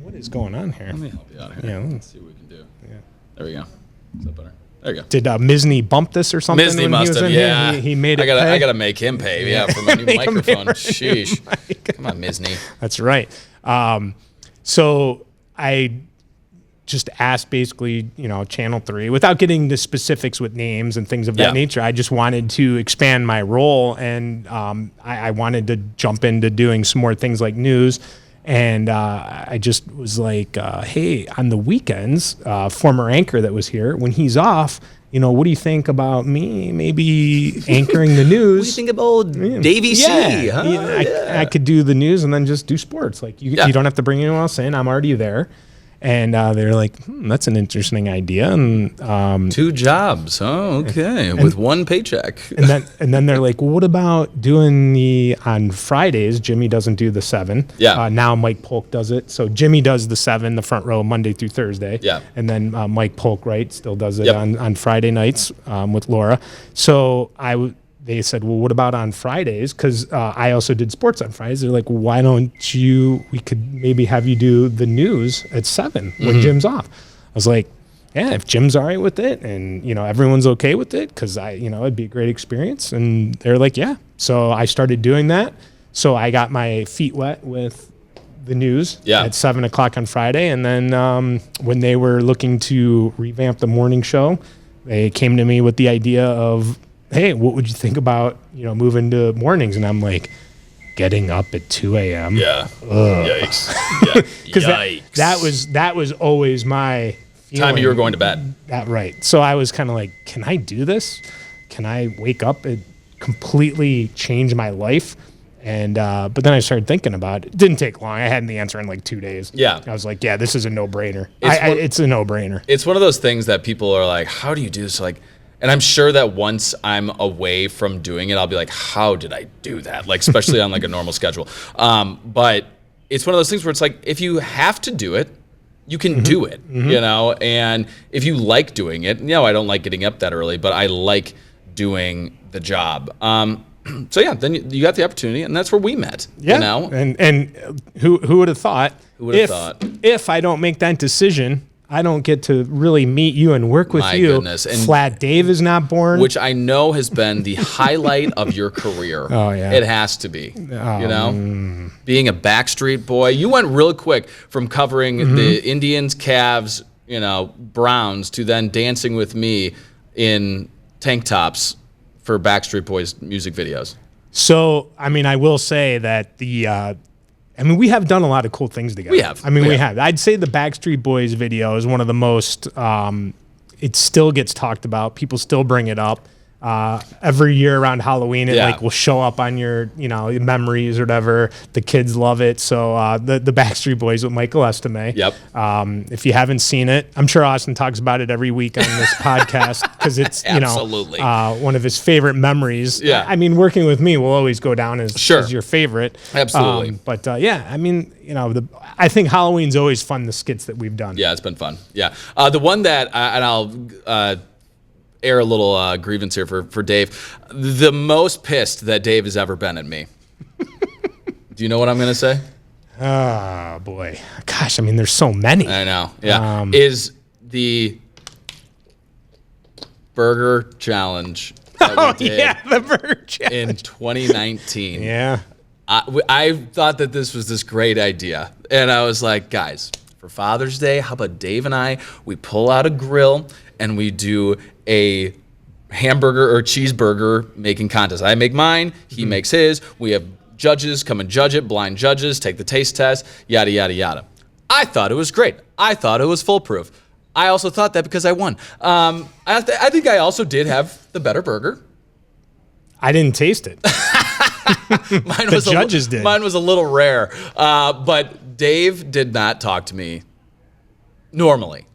what is going on here? Let me help you out here. Yeah, let's see what we can do. Yeah. There we go. Is that better? There you go. Did Misney bump this or something? Misney must have. Yeah. He made it. I gotta make him pay. Yeah, for my new microphone. Sheesh. Come on, Misney. That's right. So I just asked basically, Channel 3, without getting the specifics with names and things of that nature. I just wanted to expand my role, and I wanted to jump into doing some more things like news. And I just was like, hey, on the weekends, former anchor that was here, when he's off, what do you think about me maybe anchoring the news? What do you think about Davey C? Huh? I could do the news and then just do sports. Like you don't have to bring anyone else in. I'm already there. And they're like, that's an interesting idea. And 2 jobs. Oh, okay. With 1 paycheck. And then they're like, well, what about doing on Fridays? Jimmy doesn't do the 7. Yeah. Now Mike Polk does it. So Jimmy does the 7, the front row, Monday through Thursday. Yeah. And then Mike Polk, right, still does it on Friday nights with Laura. So they said, well, what about on Fridays? Because I also did sports on Fridays. They're like, why don't we could maybe have you do the news at 7 when Jim's off. I was like, yeah, if Jim's all right with it and, everyone's okay with it, because it'd be a great experience. And they're like, yeah. So I started doing that. So I got my feet wet with the news at 7 o'clock on Friday. And then when they were looking to revamp the morning show, they came to me with the idea of, hey, what would you think about, moving to mornings? And I'm like, getting up at 2 a.m. Yeah. Yikes. Yeah. Because that was always my feeling. Time you were going to bed. That right. So I was kind of like, can I do this? Can I wake up and completely change my life? And but then I started thinking about it. It didn't take long. I had the answer in like 2 days. Yeah. I was like, yeah, this is a no-brainer. It's a no-brainer. It's one of those things that people are like, how do you do this? Like, and I'm sure that once I'm away from doing it, I'll be like, how did I do that? Like, especially on like a normal schedule. But it's one of those things where it's like, if you have to do it, you can do it, and if you like doing it, I don't like getting up that early, but I like doing the job. So yeah, then you got the opportunity, and that's where we met. Yeah, and who would have thought? Who would have thought? If I don't make that decision, I don't get to really meet you and work with you. My goodness. And Flat Dave is not born, which I know has been the highlight of your career. Oh yeah, it has to be. Being a Backstreet Boy, you went real quick from covering the Indians, Cavs, Browns, to then dancing with me in tank tops for Backstreet Boys music videos. So, I will say that we have done a lot of cool things together. We have. We have. I'd say the Backstreet Boys video is one of the most, it still gets talked about. People still bring it up. Every year around Halloween, it will show up on your, memories or whatever. The kids love it. So the Backstreet Boys with Michael Estime. Yep. If you haven't seen it, I'm sure Austin talks about it every week on this podcast because it's Absolutely. One of his favorite memories. Yeah. Working with me will always go down as your favorite. Absolutely. I think Halloween's always fun. The skits that we've done. Yeah, it's been fun. Yeah. The one that and I'll. Air a little grievance here for Dave. The most pissed that Dave has ever been at me. Do you know what I'm going to say? Oh, boy. Gosh, there's so many. I know. Yeah. Is the burger challenge that we did the burger challenge. in 2019. Yeah. I thought that this was this great idea. And I was like, guys, for Father's Day, how about Dave and we pull out a grill and we do a hamburger or cheeseburger making contest. I make mine, he makes his. We have judges come and judge it, blind judges, take the taste test, yada, yada, yada. I thought it was great. I thought it was foolproof. I also thought that because I won. I think I also did have the better burger. I didn't taste it. The judges did. Mine was a little rare. But Dave did not talk to me normally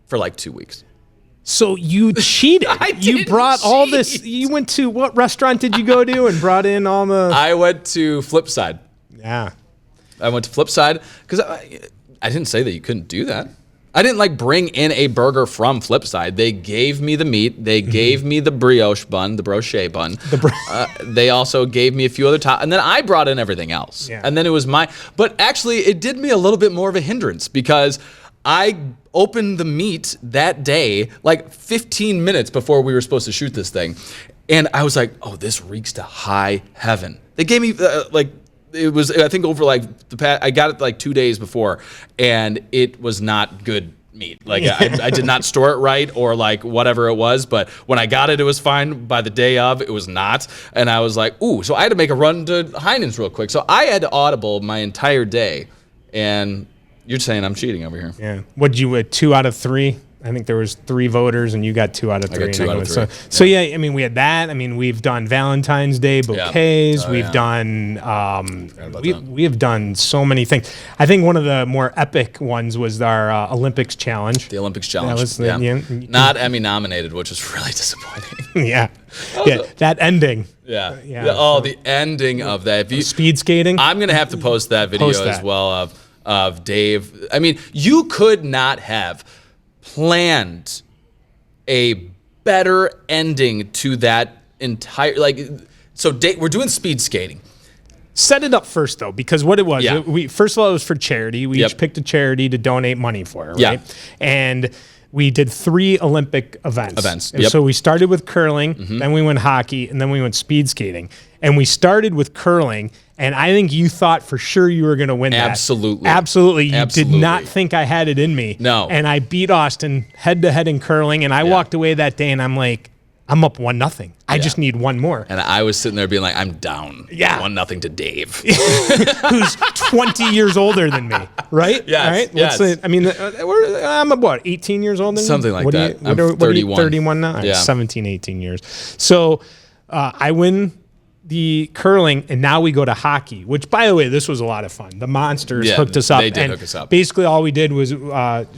for like 2 weeks. So you cheated. You brought all this. You went to what restaurant did you go to and brought in all the? I went to Flipside. Yeah. I went to Flipside because I didn't say that you couldn't do that. I didn't bring in a burger from Flipside. They gave me the meat. They gave me the brioche bun, the brochet bun. They also gave me a few other and then I brought in everything else. Yeah. And then it was but actually it did me a little bit more of a hindrance because I opened the meat that day, 15 minutes before we were supposed to shoot this thing. And I was like, oh, this reeks to high heaven. They gave me, it was, I think over I got it 2 days before, and it was not good meat. I did not store it right or whatever it was, but when I got it, it was fine. By the day of, it was not. And I was like, ooh, so I had to make a run to Heinen's real quick. So I had to audible my entire day, and you're saying I'm cheating over here. Yeah. What'd you 2 out of 3? I think there was 3 voters, and you got 2 out of 3. I got 2 out of 3. So yeah, we had that. We've done Valentine's Day bouquets. Yeah. We've done. We have done so many things. I think one of the more epic ones was our Olympics challenge. The Olympics challenge. That was not Emmy nominated, which was really disappointing. Yeah. That ending. Yeah. The ending of that. Speed skating. I'm gonna have to post that video as well of Dave. You could not have planned a better ending to that entire we're doing speed skating. Set it up first, though, because what it was, Yeah. we first of all, it was for charity. We each picked a charity to donate money for, right? Yeah. And we did 3 Olympic events. And Yep. so we started with curling, then we went hockey, and then we went speed skating. And we started with curling, and I think you thought for sure you were going to win that. Absolutely. Absolutely. You did not Absolutely. think I had it in me. No. And I beat Austin head-to-head in curling, and I walked away that day, and I'm like, I'm up 1-0. I just need one more. And I was sitting there being like, I'm down. Yeah. 1-0 to Dave. Who's 20 years older than me, right? Yes, Right? yes. I mean, I'm what, 18 years older than you? Something like What that. I'm what 31. 31 now? Yeah. 17, 18 years. So I win the curling, and now we go to hockey, which, by the way, this was a lot of fun. The Monsters Yeah, hooked us up. they did and hook us up. Basically, all we did was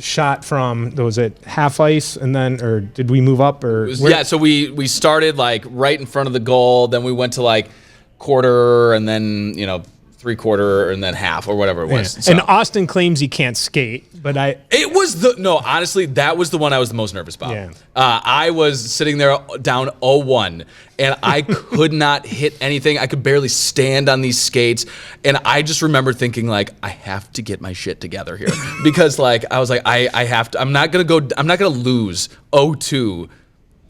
shot from, was it half ice, and then, or did we move up? Or Yeah, so we started like right in front of the goal, then we went to like quarter, and then 3/4, and then half, or whatever it was. So- And Austin claims he can't skate, but It was honestly, that was the one I was the most nervous about. Yeah. I was sitting there down 0-1, and I could not hit anything. I could barely stand on these skates. And I just remember thinking, like, I have to get my shit together here. Because, like, I was like, I have to, I'm not going to lose 0-2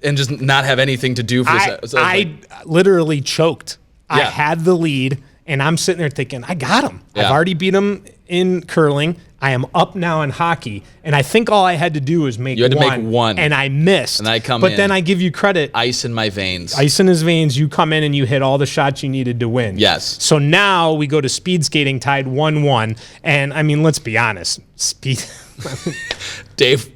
and just not have anything to do for this. So I literally choked. I Yeah. had the lead, and I'm sitting there thinking, I got him. Yeah. I've already beat him in curling. I am up now in hockey, and I think all I had to do was make You had to one. make one. And I missed. And I come but in. then I give you credit. ice in my veins. Ice in his veins, you come in and you hit all the shots you needed to win. Yes. So now we go to speed skating tied 1-1. And I mean, let's be honest. Dave,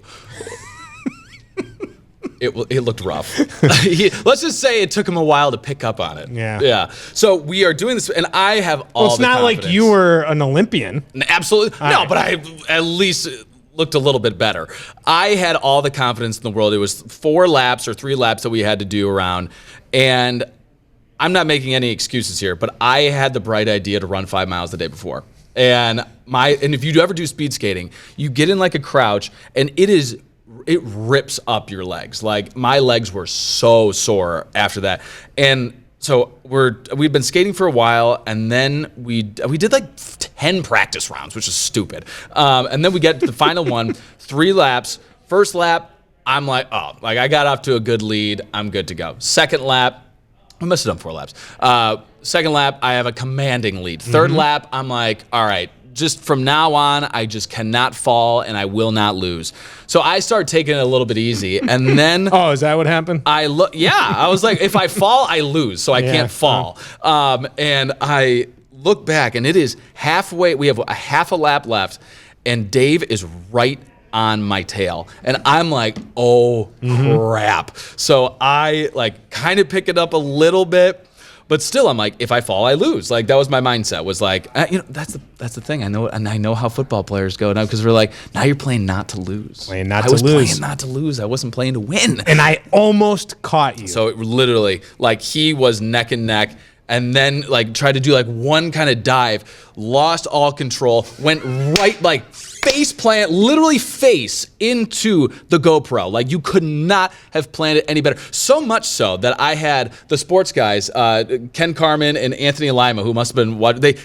it looked rough. Let's just say it took him a while to pick up on it. Yeah. Yeah. So we are doing this, and I have all Well, it's the not like confidence. you were an Olympian. Absolutely. No, right. but I at least looked a little bit better. I had all the confidence in the world. It was 4 laps or 3 laps that we had to do around, and I'm not making any excuses here, but I had the bright idea to run 5 miles the day before. And if you ever do speed skating, you get in like a crouch, and it rips up your legs. Like, my legs were so sore after that. And so we've been skating for a while, and then we did like 10 practice rounds, which is stupid. And then we get to the final one, 3 laps. First lap, I'm like, I got off to a good lead. I'm good to go. Second lap, I must have done 4 laps. Second lap, I have a commanding lead. Third lap, I'm like, all right, just from now on, I just cannot fall, and I will not lose. So I start taking it a little bit easy, and then Oh, is that what happened? I was like, if I fall, I lose, so I can't fall. And I look back, and it is halfway. We have a half a lap left, and Dave is right on my tail, and I'm like, oh crap. So I like kind of pick it up a little bit, but still, I'm like, if I fall, I lose. Like, that was my mindset. Was like, that's the thing. I know, and I know how football players go now, because we're like, now you're playing not to lose. Playing not I to was lose. playing not to lose. I wasn't playing to win. And I almost caught you. So it literally, like, he was neck and neck, and then like tried to do like one kind of dive, lost all control, went right, like, face plant, literally face into the GoPro. Like, you could not have planned it any better. So much so that I had the sports guys, Ken Carmen and Anthony Lima, who must have been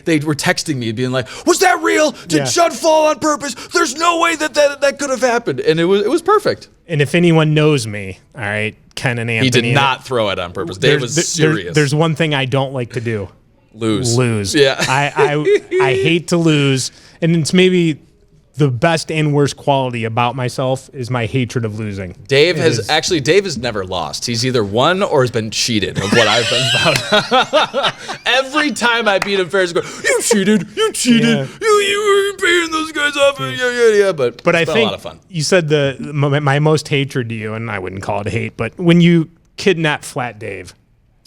they were texting me being like, was that real? Did Chud fall on purpose? There's no way that could have happened. And it was perfect. And if anyone knows me, all right, Ken and Anthony. He did not throw it on purpose. Dave was serious. There's one thing I don't like to do. Lose. Yeah. I hate to lose. And it's maybe the best and worst quality about myself is my hatred of losing. Dave has never lost. He's either won or has been cheated of what I've been about. Every time I beat him fair, he's going, you cheated. Yeah. You were paying those guys off. Yeah. But I it's been think a lot of fun. you said my most hatred to you, and I wouldn't call it hate, but when you kidnap Flat Dave,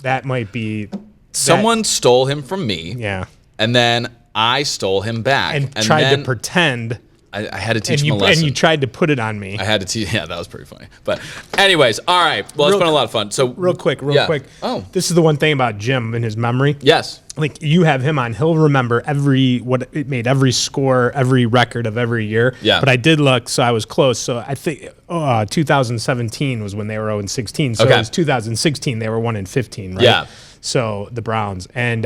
that might be Someone stole him from me. Yeah. And then I stole him back. And tried to pretend I had to teach him a And lesson. you tried to put it on me. I had to teach. Yeah, that was pretty funny. But anyways, all right. Well, it's been a lot of fun. So real quick. Oh, This is the one thing about Jim and his memory. yes. Like you have him on, he'll remember it made every score, every record of every year. Yeah. But I did look, so I was close. So I think 2017 was when they were 0-16. So it was 2016 they were 1-15, right? Yeah. So the Browns and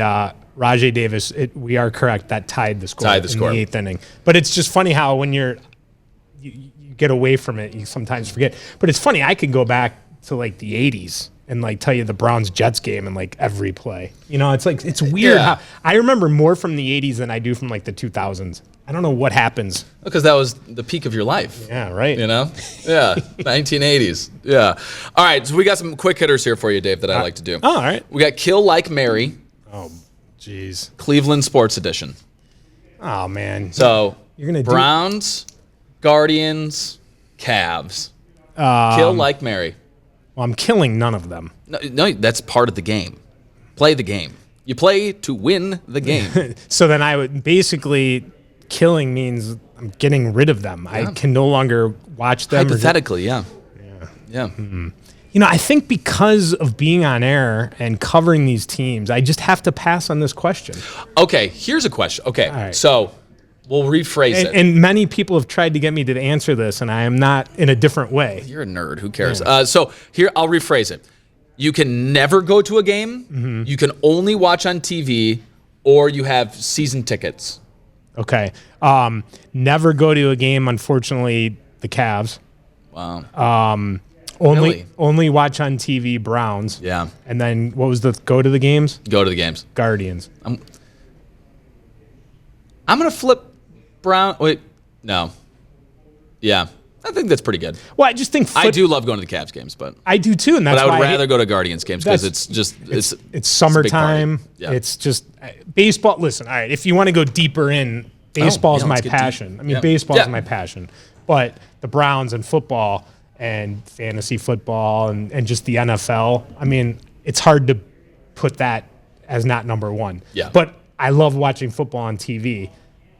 Rajay Davis, we are correct. That tied the score in the 8th inning. But it's just funny how when you get away from it, you sometimes forget. But it's funny. I could go back to like the 80s and like tell you the Browns Jets game and like every play. You know, it's like it's weird how I remember more from the 80s than I do from like the 2000s. I don't know what happens. Because that was the peak of your life. Yeah, right. You know? Yeah. 1980s. Yeah. All right. So we got some quick hitters here for you, Dave, that I like to do. Oh, all right. We got Kill Like Mary. Oh, jeez. Cleveland Sports Edition. Oh, man. So You're gonna Browns, Guardians, Cavs. Kill Like Mary. Well, I'm killing none of them. No, that's part of the game. Play the game. You play to win the game. So then I would basically killing means I'm getting rid of them. I can no longer watch them. Hypothetically, yeah. You know, I think because of being on air and covering these teams, I just have to pass on this question. Okay, here's a question. Okay, right. so we'll rephrase it. And many people have tried to get me to answer this, and I am not in a different way. You're a nerd. Who cares? So here, I'll rephrase it. You can never go to a game. Mm-hmm. You can only watch on TV, or you have season tickets. Okay. Never go to a game, unfortunately, the Cavs. Wow. Only watch on TV, Browns. Yeah. And then what was the go to the games? Go to the games. Guardians. I'm going to flip Brown. Wait, no. Yeah. I think that's pretty good. Well, I just think I do love going to the Cavs games, but I do too, and that's I would why rather go to Guardians games because it's just it's summertime. Yeah. It's just baseball. Listen, all right. If you want to go deeper in, baseball is my let's get deep. passion. I mean, Yeah. baseball is Yeah. my passion. But the Browns and football and fantasy football and just the NFL. I mean, it's hard to put that as not number one. Yeah. But I love watching football on TV.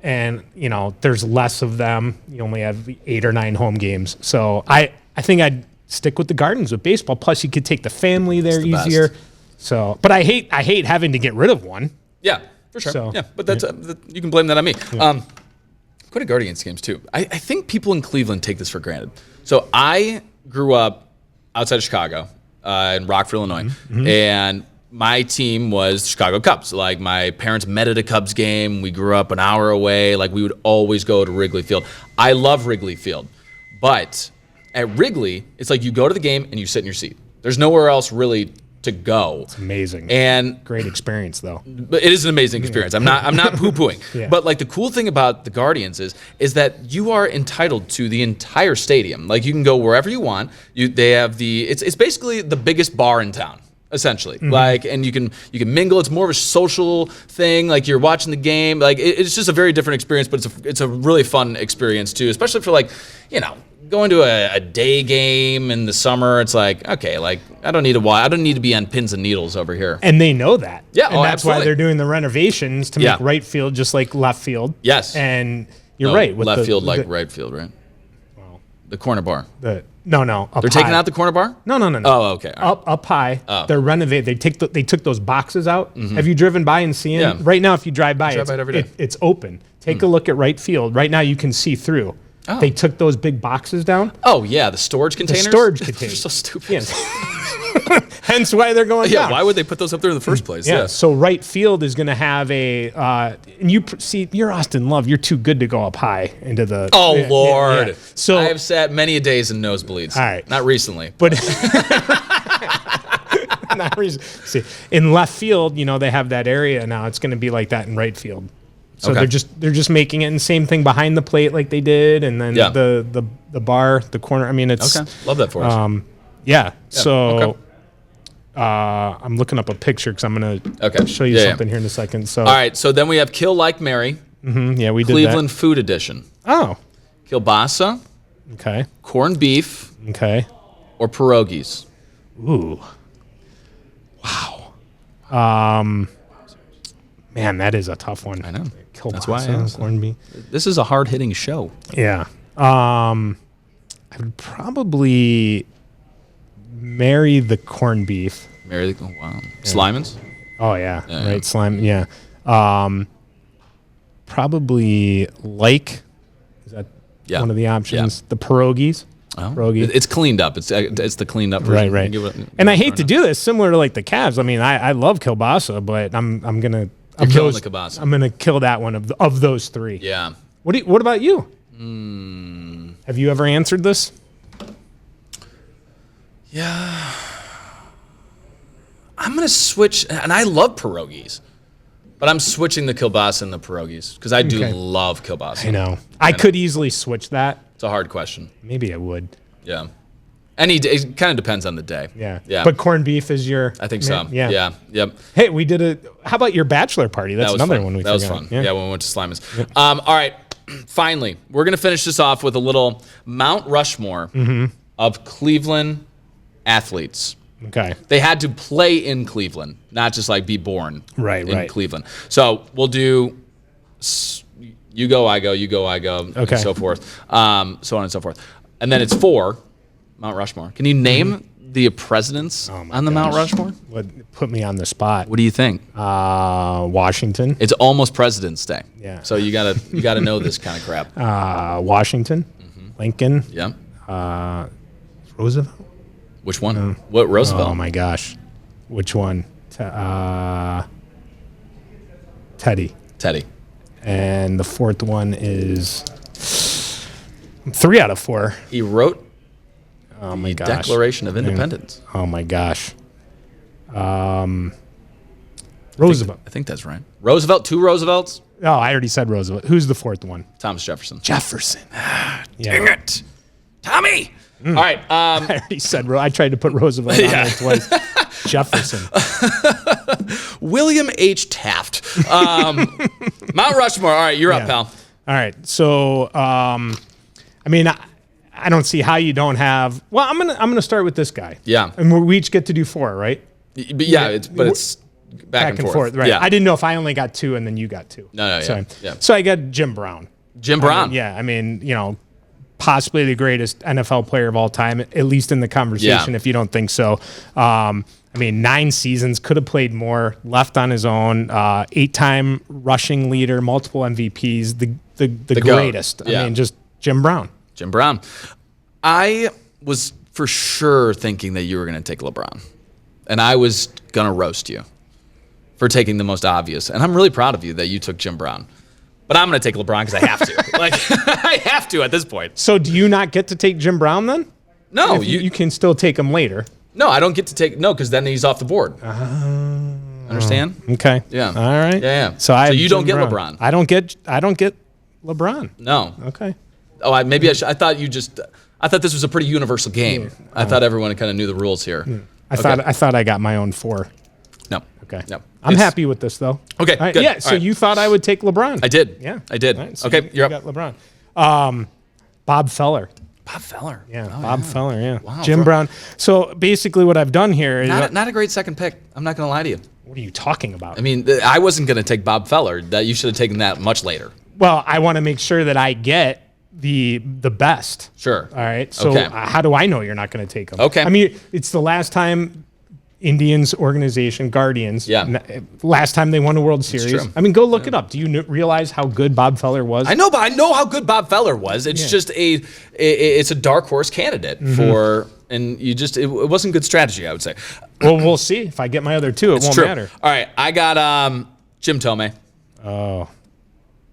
And, you know, there's less of them. You only have 8 or 9 home games. So I think I'd stick with the Guardians with baseball. Plus, you could take the family there easier. best. So, but I hate having to get rid of one. Yeah, for sure. So, yeah, but that's you can blame that on me. Go to Guardians games too. I think people in Cleveland take this for granted. So I grew up outside of Chicago in Rockford, Illinois, and my team was Chicago Cubs. Like, my parents met at a Cubs game. We grew up an hour away. Like, we would always go to Wrigley Field. I love Wrigley Field. But at Wrigley, it's like you go to the game and you sit in your seat. There's nowhere else really to go. It's amazing. And great experience, though. but it is an amazing experience. I'm not poo-pooing. Yeah. But like, the cool thing about the Guardians is that you are entitled to the entire stadium. Like, you can go wherever you want. They have it's basically the biggest bar in town, essentially. Like, and you can mingle. It's more of a social thing. Like, you're watching the game. Like, it's just a very different experience, but it's a really fun experience too, especially for, like, you know, going to a day game in the summer. It's like, okay, like, I don't need to be on pins and needles over here. And they know that. Yeah, and that's absolutely. why they're doing the renovations to make right field just like left field. Yes. And you're right. With left field like right field, right? Well, the corner bar. No. They're taking out the corner bar? No. Oh, okay. All right. Up high. Oh. They're renovated. They took those boxes out. Have you driven by and seen? Yeah. Right now, if you drive by, it every day. it's open. Take a look at right field. Right now, you can see through. Oh. They took those big boxes down. Oh, yeah, the storage containers? Containers. They're so stupid. Yes. Hence why they're going down. Yeah, why would they put those up there in the first place? Yeah. So right field is going to have a, and you're Austin Love. You're too good to go up high into the. Oh, Lord. Yeah. So I have sat many a days in nosebleeds. All right. Not recently. But not recently. See, in left field, you know, they have that area now. It's going to be like that in right field. So Okay. they're just making it, and same thing behind the plate like they did, and then the bar, the corner. I mean, it's Okay. Love that for us. yeah. So Okay. I'm looking up a picture because I'm going to show you Yeah, something here in a second. So All right, so then we have Kill Like Mary, yeah, we did Cleveland Food Edition. that. Oh, Kielbasa, okay, corned beef, okay. or pierogies. Ooh, wow. Man, that is a tough one. I know. Kielbasa, That's why I asked. corned beef. This is a hard-hitting show. Yeah. I would probably marry the corned beef. Wow. Slimans? Oh, yeah. Yeah. Right, slime. Yeah. Probably like, is that one of the options? Yeah. The pierogies. Oh. Pierogi. It's cleaned up. It's the cleaned up version. Right. Give And I hate to do this, similar to like the Cavs. I mean, I love kielbasa, but I'm gonna killing the kielbasa. I'm gonna kill that one of those three. Yeah. What about you? Have you ever answered this? Yeah. I'm going to switch, and I love pierogies, but I'm switching the kielbasa and the pierogies because I do love kielbasa. I know. I could easily switch that. It's a hard question. Maybe I would. Yeah. It kind of depends on the day. Yeah. Yeah. But corned beef is your... I think so. Yeah. Yeah. Yep. Hey, we did how about your bachelor party? That's That was another fun. one we That was forgot. fun. Yeah, when we went to Slimans. All right. Finally, we're going to finish this off with a little Mount Rushmore of Cleveland athletes. Okay. They had to play in Cleveland, not just like be born in Cleveland. So we'll do you go, I go, you go, I go, and so forth, so on and so forth. And then it's 4 Mount Rushmore. Can you name the presidents on the Mount Rushmore? Put me on the spot. What do you think? Washington. It's almost President's Day. Yeah. So you gotta know this kind of crap. Washington. Lincoln. Yeah. Roosevelt. Which one? What Roosevelt? Oh my gosh. Which one? Teddy. Teddy. And the 4th one is 3 out of 4. He wrote the Declaration of Independence. Oh my gosh. Roosevelt. I think that's right. Roosevelt, 2 Roosevelts? Oh, I already said Roosevelt. Who's the 4th one? Thomas Jefferson. Jefferson. Dang it. Tommy! All right. I already said I tried to put Roosevelt on there twice. Jefferson. William H. Taft. Mount Rushmore. All right, you're up, pal. All right. So, I mean, I don't see how you don't have. Well, I'm gonna start with this guy. Yeah. And we each get to do 4, right? But yeah, it's back and forth. Right. Yeah. I didn't know if I only got 2 and then you got 2. No, yeah. So I got Jim Brown. Jim Brown. I mean, possibly the greatest NFL player of all time, at least in the conversation, if you don't think so. I mean, 9 seasons, could have played more, left on his own, 8-time rushing leader, multiple MVPs, the greatest. Yeah. I mean, just Jim Brown. Jim Brown. I was for sure thinking that you were going to take LeBron. And I was going to roast you for taking the most obvious. And I'm really proud of you that you took Jim Brown. But I'm going to take LeBron because I have to. I have to at this point. So do you not get to take Jim Brown then? No. You can still take him later. No, I don't get to take. No, because then he's off the board. Understand? Okay. Yeah. All right. Yeah. So you don't get LeBron. I don't get LeBron. No. Okay. Oh, I thought this was a pretty universal game. I thought everyone kind of knew the rules here. I thought I got my own 4. No. Okay. No. I'm happy with this though. Okay. Right, good. yeah. So you thought I would take LeBron? I did. Yeah. I did. Right, so okay. You're you up. got LeBron. Bob Feller. Bob Feller. Yeah. Bob Feller. Yeah. Wow, Jim Brown. So basically, what I've done here is not a great second pick. I'm not going to lie to you. What are you talking about? I mean, I wasn't going to take Bob Feller. That you should have taken that much later. Well, I want to make sure that I get the best. Sure. All right. So how do I know you're not going to take him? Okay. I mean, it's the last time Indians organization, Guardians. Yeah. Last time they won a World Series. true. I mean, go look it up. Do you realize how good Bob Feller was? I know, but I know how good Bob Feller was. It's just it's a dark horse candidate for, and it wasn't good strategy, I would say. Well, we'll see. If I get my other 2, it won't matter. All right, I got Jim Thome. Oh.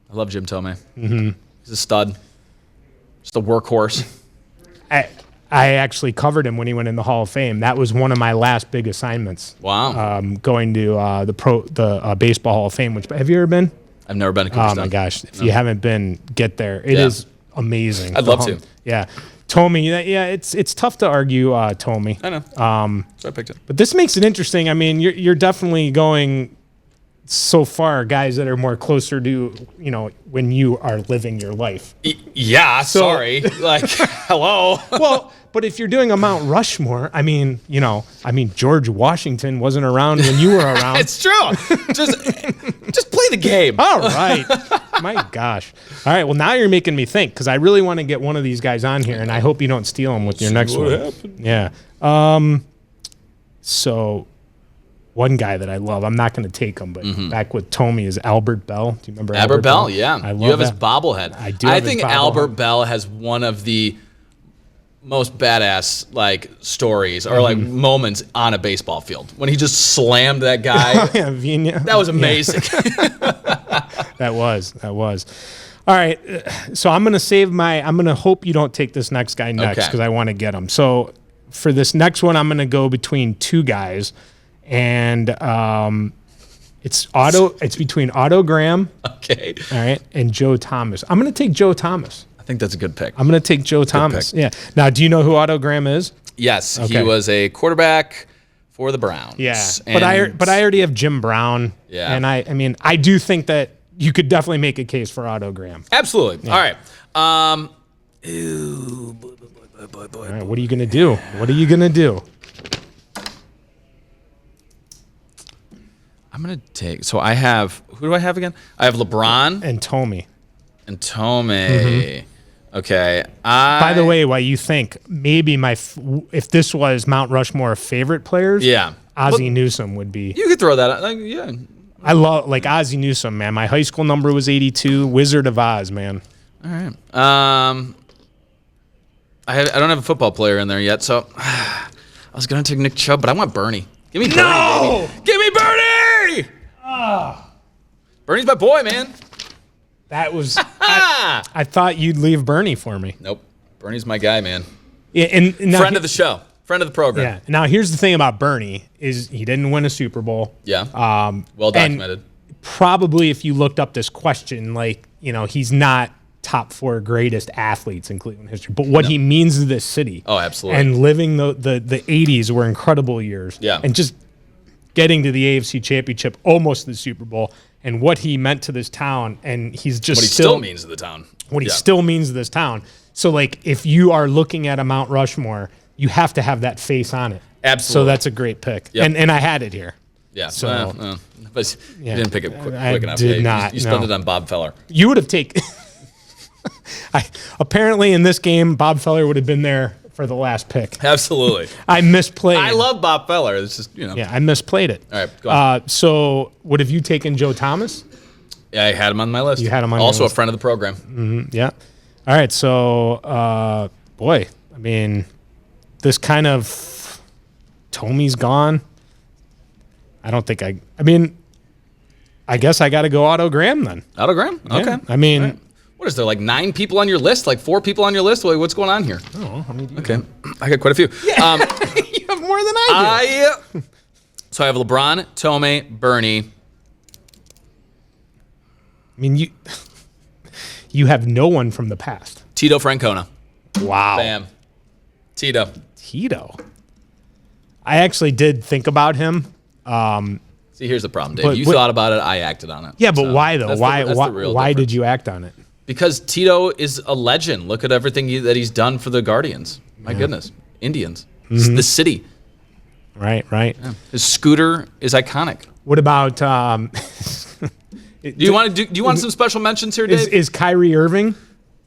I love Jim Thome. Mm-hmm. He's a stud. Just a workhorse. I actually covered him when he went in the Hall of Fame. That was one of my last big assignments. Wow. Going to the Baseball Hall of Fame. Which have you ever been? I've never been to Cooperstown. Oh my gosh! If you haven't been, get there. It is amazing. I'd love to. Yeah, Thome. Yeah, it's tough to argue Thome. I know. So I picked it. But this makes it interesting. I mean, you're definitely going so far guys that are more closer to, when you are living your life. Yeah, sorry. Like, hello. Well, but if you're doing a Mount Rushmore, George Washington wasn't around when you were around. It's true. Just play the game. All right. My gosh. All right. Well, now you're making me think because I really want to get one of these guys on here, and I hope you don't steal them with your next one. Happened. Yeah. So one guy that I love, I'm not going to take him, but back with Tommy is Albert Bell. Do you remember Albert Bell? Yeah. I love you have that. his bobblehead. I do. I think Albert Bell has one of the most badass stories or moments on a baseball field when he just slammed that guy. Vina. That was amazing. That was. All right. So I'm going to hope you don't take this next guy next because I want to get him. So for this next one, I'm going to go between two guys and it's between Otto Graham. Okay. All right. And Joe Thomas. I'm going to take Joe Thomas. I think that's a good pick. I'm going to take Joe Thomas. Yeah. Now, do you know who Otto Graham is? Yes, okay. He was a quarterback for the Browns. Yeah, but I already have Jim Brown. Yeah, and I do think that you could definitely make a case for Otto Graham. Absolutely. Yeah. All right. All right. What are you going to do? I'm going to take. So I have. Who do I have again? I have LeBron and Tommy. Mm-hmm. Okay. By the way, why you think maybe if this was Mount Rushmore of favorite players, Ozzie Newsome would be. You could throw that out. Yeah. I love Ozzie Newsome, man. My high school number was 82. Wizard of Oz, man. All right. I don't have a football player in there yet, so I was gonna take Nick Chubb, but I want Bernie. Give me Bernie, baby. Give me Bernie. Bernie's my boy, man. That was. I thought you'd leave Bernie for me. Nope. Bernie's my guy, man. Yeah, and friend of the show, friend of the program. Yeah. Now here's the thing about Bernie is he didn't win a Super Bowl. Yeah. Well documented. Probably if you looked up this question, he's not top 4 greatest athletes in Cleveland history, but what he means to this city. Oh, absolutely. And living the 80s were incredible years. Yeah. And just getting to the AFC Championship, almost the Super Bowl. And what he meant to this town, and he's just what he still means to the town. What he still means to this town. So, if you are looking at a Mount Rushmore, you have to have that face on it. Absolutely. So that's a great pick. Yep. And I had it here. Yeah. So, but you didn't pick it quick enough. Did not. You spent it on Bob Feller. You would have taken. Apparently, in this game, Bob Feller would have been there for the last pick. Absolutely. I misplayed. I love Bob Feller. It's just, Yeah, I misplayed it. All right, go on. So, what have you taken, Joe Thomas? Yeah, I had him on my list. You had him on also your list. A friend of the program. Mm-hmm, yeah. All right, so, this kind of Tommy's gone. I don't think I guess I got to go Otto Graham then. Otto Graham? Okay. Yeah, right. What is there, 9 people on your list? 4 people on your list? What's going on here? Oh, how many do you Okay. I got quite a few. Yeah. You have more than I do. So I have LeBron, Tomei, Bernie. You have no one from the past. Tito Francona. Wow. Bam. Tito. I actually did think about him. See, here's the problem, Dave. You thought about it. I acted on it. Yeah, but why though? Why did you act on it? Because Tito is a legend. Look at everything that he's done for the Guardians. My goodness. Indians. Mm-hmm. The city. Right. Yeah. His scooter is iconic. What about Do you want some special mentions here, Dave? Is Kyrie Irving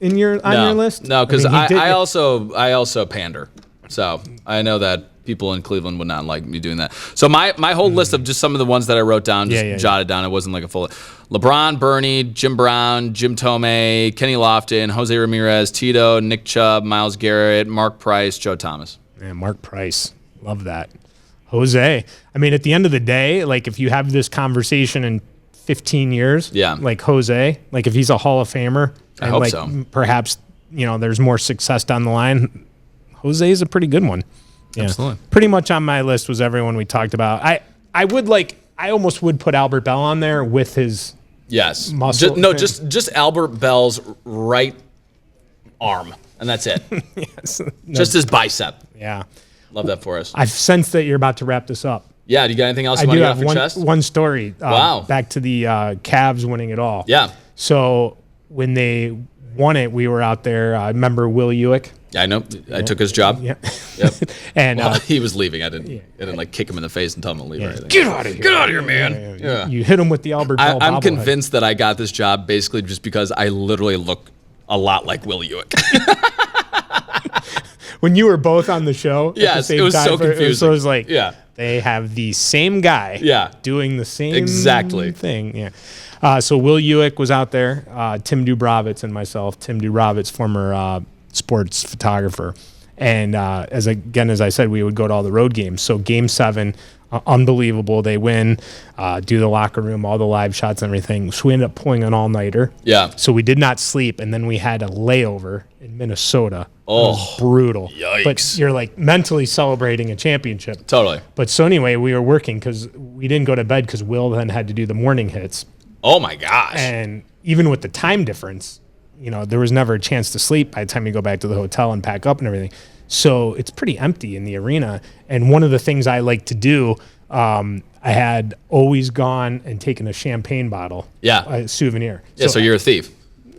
on your list? No, because I also pander. So I know that people in Cleveland would not like me doing that. So my whole list of just some of the ones that I wrote down, jotted down. It wasn't a full. LeBron, Bernie, Jim Brown, Jim Tomei, Kenny Lofton, Jose Ramirez, Tito, Nick Chubb, Myles Garrett, Mark Price, Joe Thomas. Yeah, Mark Price. Love that. Jose. At the end of the day, if you have this conversation in 15 years, Jose, if he's a Hall of Famer, I hope so. Perhaps, there's more success down the line. Jose is a pretty good one. Yeah. Absolutely. Pretty much on my list was everyone we talked about. I almost would put Albert Bell on there with his muscle. Just Albert Bell's right arm, and that's it. Yes. Just his bicep. Yeah. Love that for us. I've sensed that you're about to wrap this up. Yeah, do you got anything else I you want do to get have off your chest? one story. Wow. Back to the Cavs winning it all. Yeah. So when they won it, we were out there. I remember Will Ewick. Yeah, I know. I took his job. Yeah. Yep. And Well, he was leaving. I didn't like kick him in the face and tell him to leave or anything. get out of here. Get out of here, man. Yeah. You hit him with the Albert Bell I'm bobblehead. convinced that I got this job basically just because I literally look a lot like Will Ewick. When you were both on the show at the Yes, same it was time, so confusing. So it was like, Yeah. they have the same guy doing the same Exactly. thing. Yeah. So Will Ewick was out there, Tim Dubrovitz and myself. Tim Dubrovitz, former sports photographer. And as I said, we would go to all the road games. So Game 7, unbelievable. They win, do the locker room, all the live shots and everything. So we ended up pulling an all-nighter. Yeah. So we did not sleep, and then we had a layover in Minnesota. Oh, it was brutal. yikes. But you're like mentally celebrating a championship. Totally. But so anyway, we were working because we didn't go to bed because Will then had to do the morning hits. Oh my gosh. And even with the time difference, there was never a chance to sleep by the time you go back to the hotel and pack up and everything. So it's pretty empty in the arena. And one of the things I like to do, I had always gone and taken a champagne bottle. Yeah. A souvenir. Yeah, so you're a thief.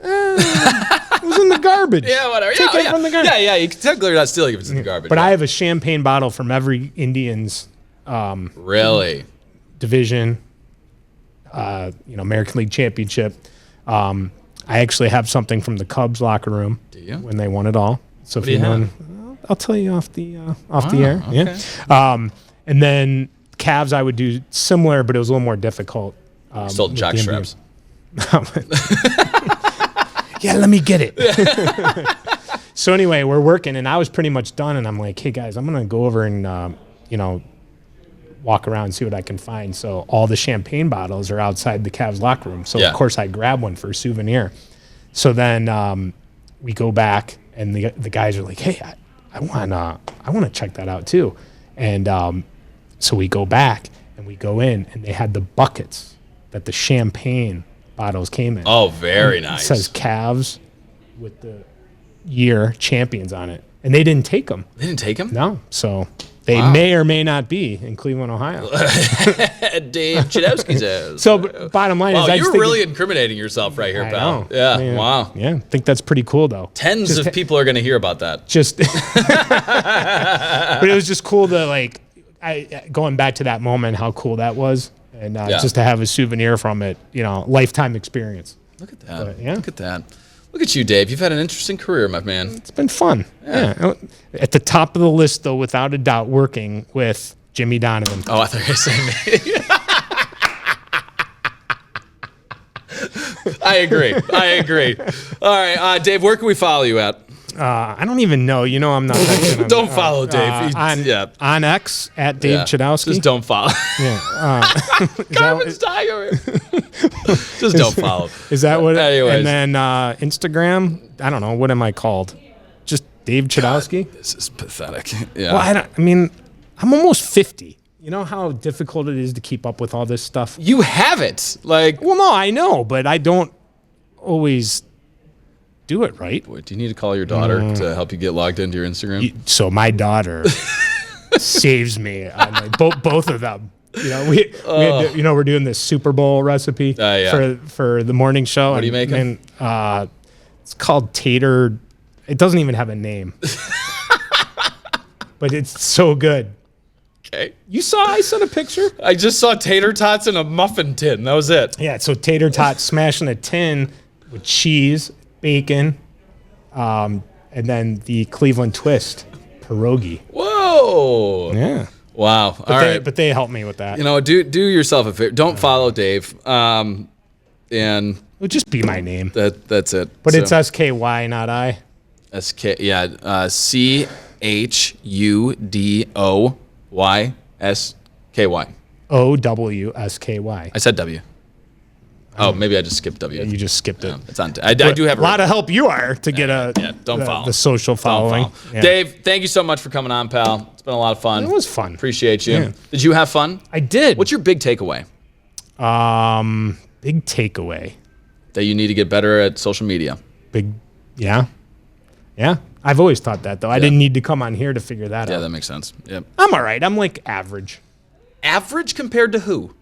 It was in the garbage. Yeah, whatever. Take it from the garbage. Yeah. You can technically not stealing if it's in the garbage. But I have a champagne bottle from every Indians really division, American League Championship. I actually have something from the Cubs locker room. Do you? When they won it all. So What do you have? I'll tell you off the air. Okay. Yeah. And then Cavs, I would do similar, but it was a little more difficult. Stole with jock the straps. Yeah, let me get it. So anyway, we're working, and I was pretty much done, and I'm like, hey, guys, I'm going to go over and, walk around and see what I can find. So all the champagne bottles are outside the Cavs locker room. So, of course, I grab one for a souvenir. So then we go back, and the guys are like, hey, I want to check that out too. And so we go back, and we go in, and they had the buckets that the champagne bottles came in. Oh, very nice. It says Cavs with the year champions on it. And they didn't take them. They didn't take him? No. So they may or may not be in Cleveland, Ohio. Dave Chudowsky's ass. So bottom line is, you're really incriminating yourself right here, pal. know. Yeah. Man. Wow. Yeah, I think that's pretty cool, though. Tens of people are going to hear about that. But it was just cool to going back to that moment, how cool that was. And just to have a souvenir from it, lifetime experience. Look at that. But, yeah. Look at that. Look at you, Dave. You've had an interesting career, my man. It's been fun. Yeah. At the top of the list, though, without a doubt, working with Jimmy Donovan. Oh, I thought you were saying me. I agree. All right, Dave, where can we follow you at? I don't even know. I'm not. Don't follow Dave. On X at Dave Chudowsky. Just don't follow. Yeah. Carmen's dying over here. Just don't follow. Is that what? Anyways. And then Instagram. I don't know. What am I called? Just Dave Chudowsky. This is pathetic. Yeah. Well, I'm almost 50. You know how difficult it is to keep up with all this stuff? You have it. Well, no, I know, but I don't always do it right. Boy, do you need to call your daughter to help you get logged into your Instagram? So my daughter saves me. Both of them. We're doing this Super Bowl recipe for the morning show. What are you making? And, it's called tater. It doesn't even have a name, but it's so good. Okay. I sent a picture. I just saw tater tots in a muffin tin. That was it. Yeah, so tater tots smashed in a tin with cheese, bacon, and then the Cleveland twist pierogi. Whoa. Yeah. Wow. All right. But they helped me with that. Do yourself a favor. Don't follow Dave. And it would just be my name. That's it. But it's SKY, not I. SK. Yeah. CHUDOYSKY. OWSKY. I said W. Oh, maybe I just skipped W. Yeah, you just skipped it. Yeah, it's on. I do have a lot of help you are to get don't follow the social following. Don't follow. Yeah. Dave, thank you so much for coming on, pal. It's been a lot of fun. It was fun. Appreciate you. Yeah. Did you have fun? I did. What's your big takeaway? Big takeaway. That you need to get better at social media. Yeah. I've always thought that, though. I didn't need to come on here to figure that out. Yeah, that makes sense. Yep. I'm all right. I'm like average. Average compared to who?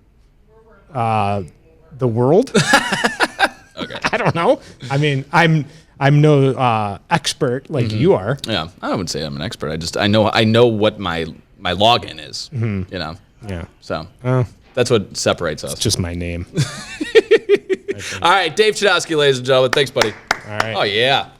The world? Okay. I don't know. I mean, I'm no expert like you are. Yeah, I wouldn't say I'm an expert. I know what my login is. You know. Yeah. So that's what separates us. It's just my name. All right, Dave Chudowsky, ladies and gentlemen. Thanks, buddy. All right. Oh yeah.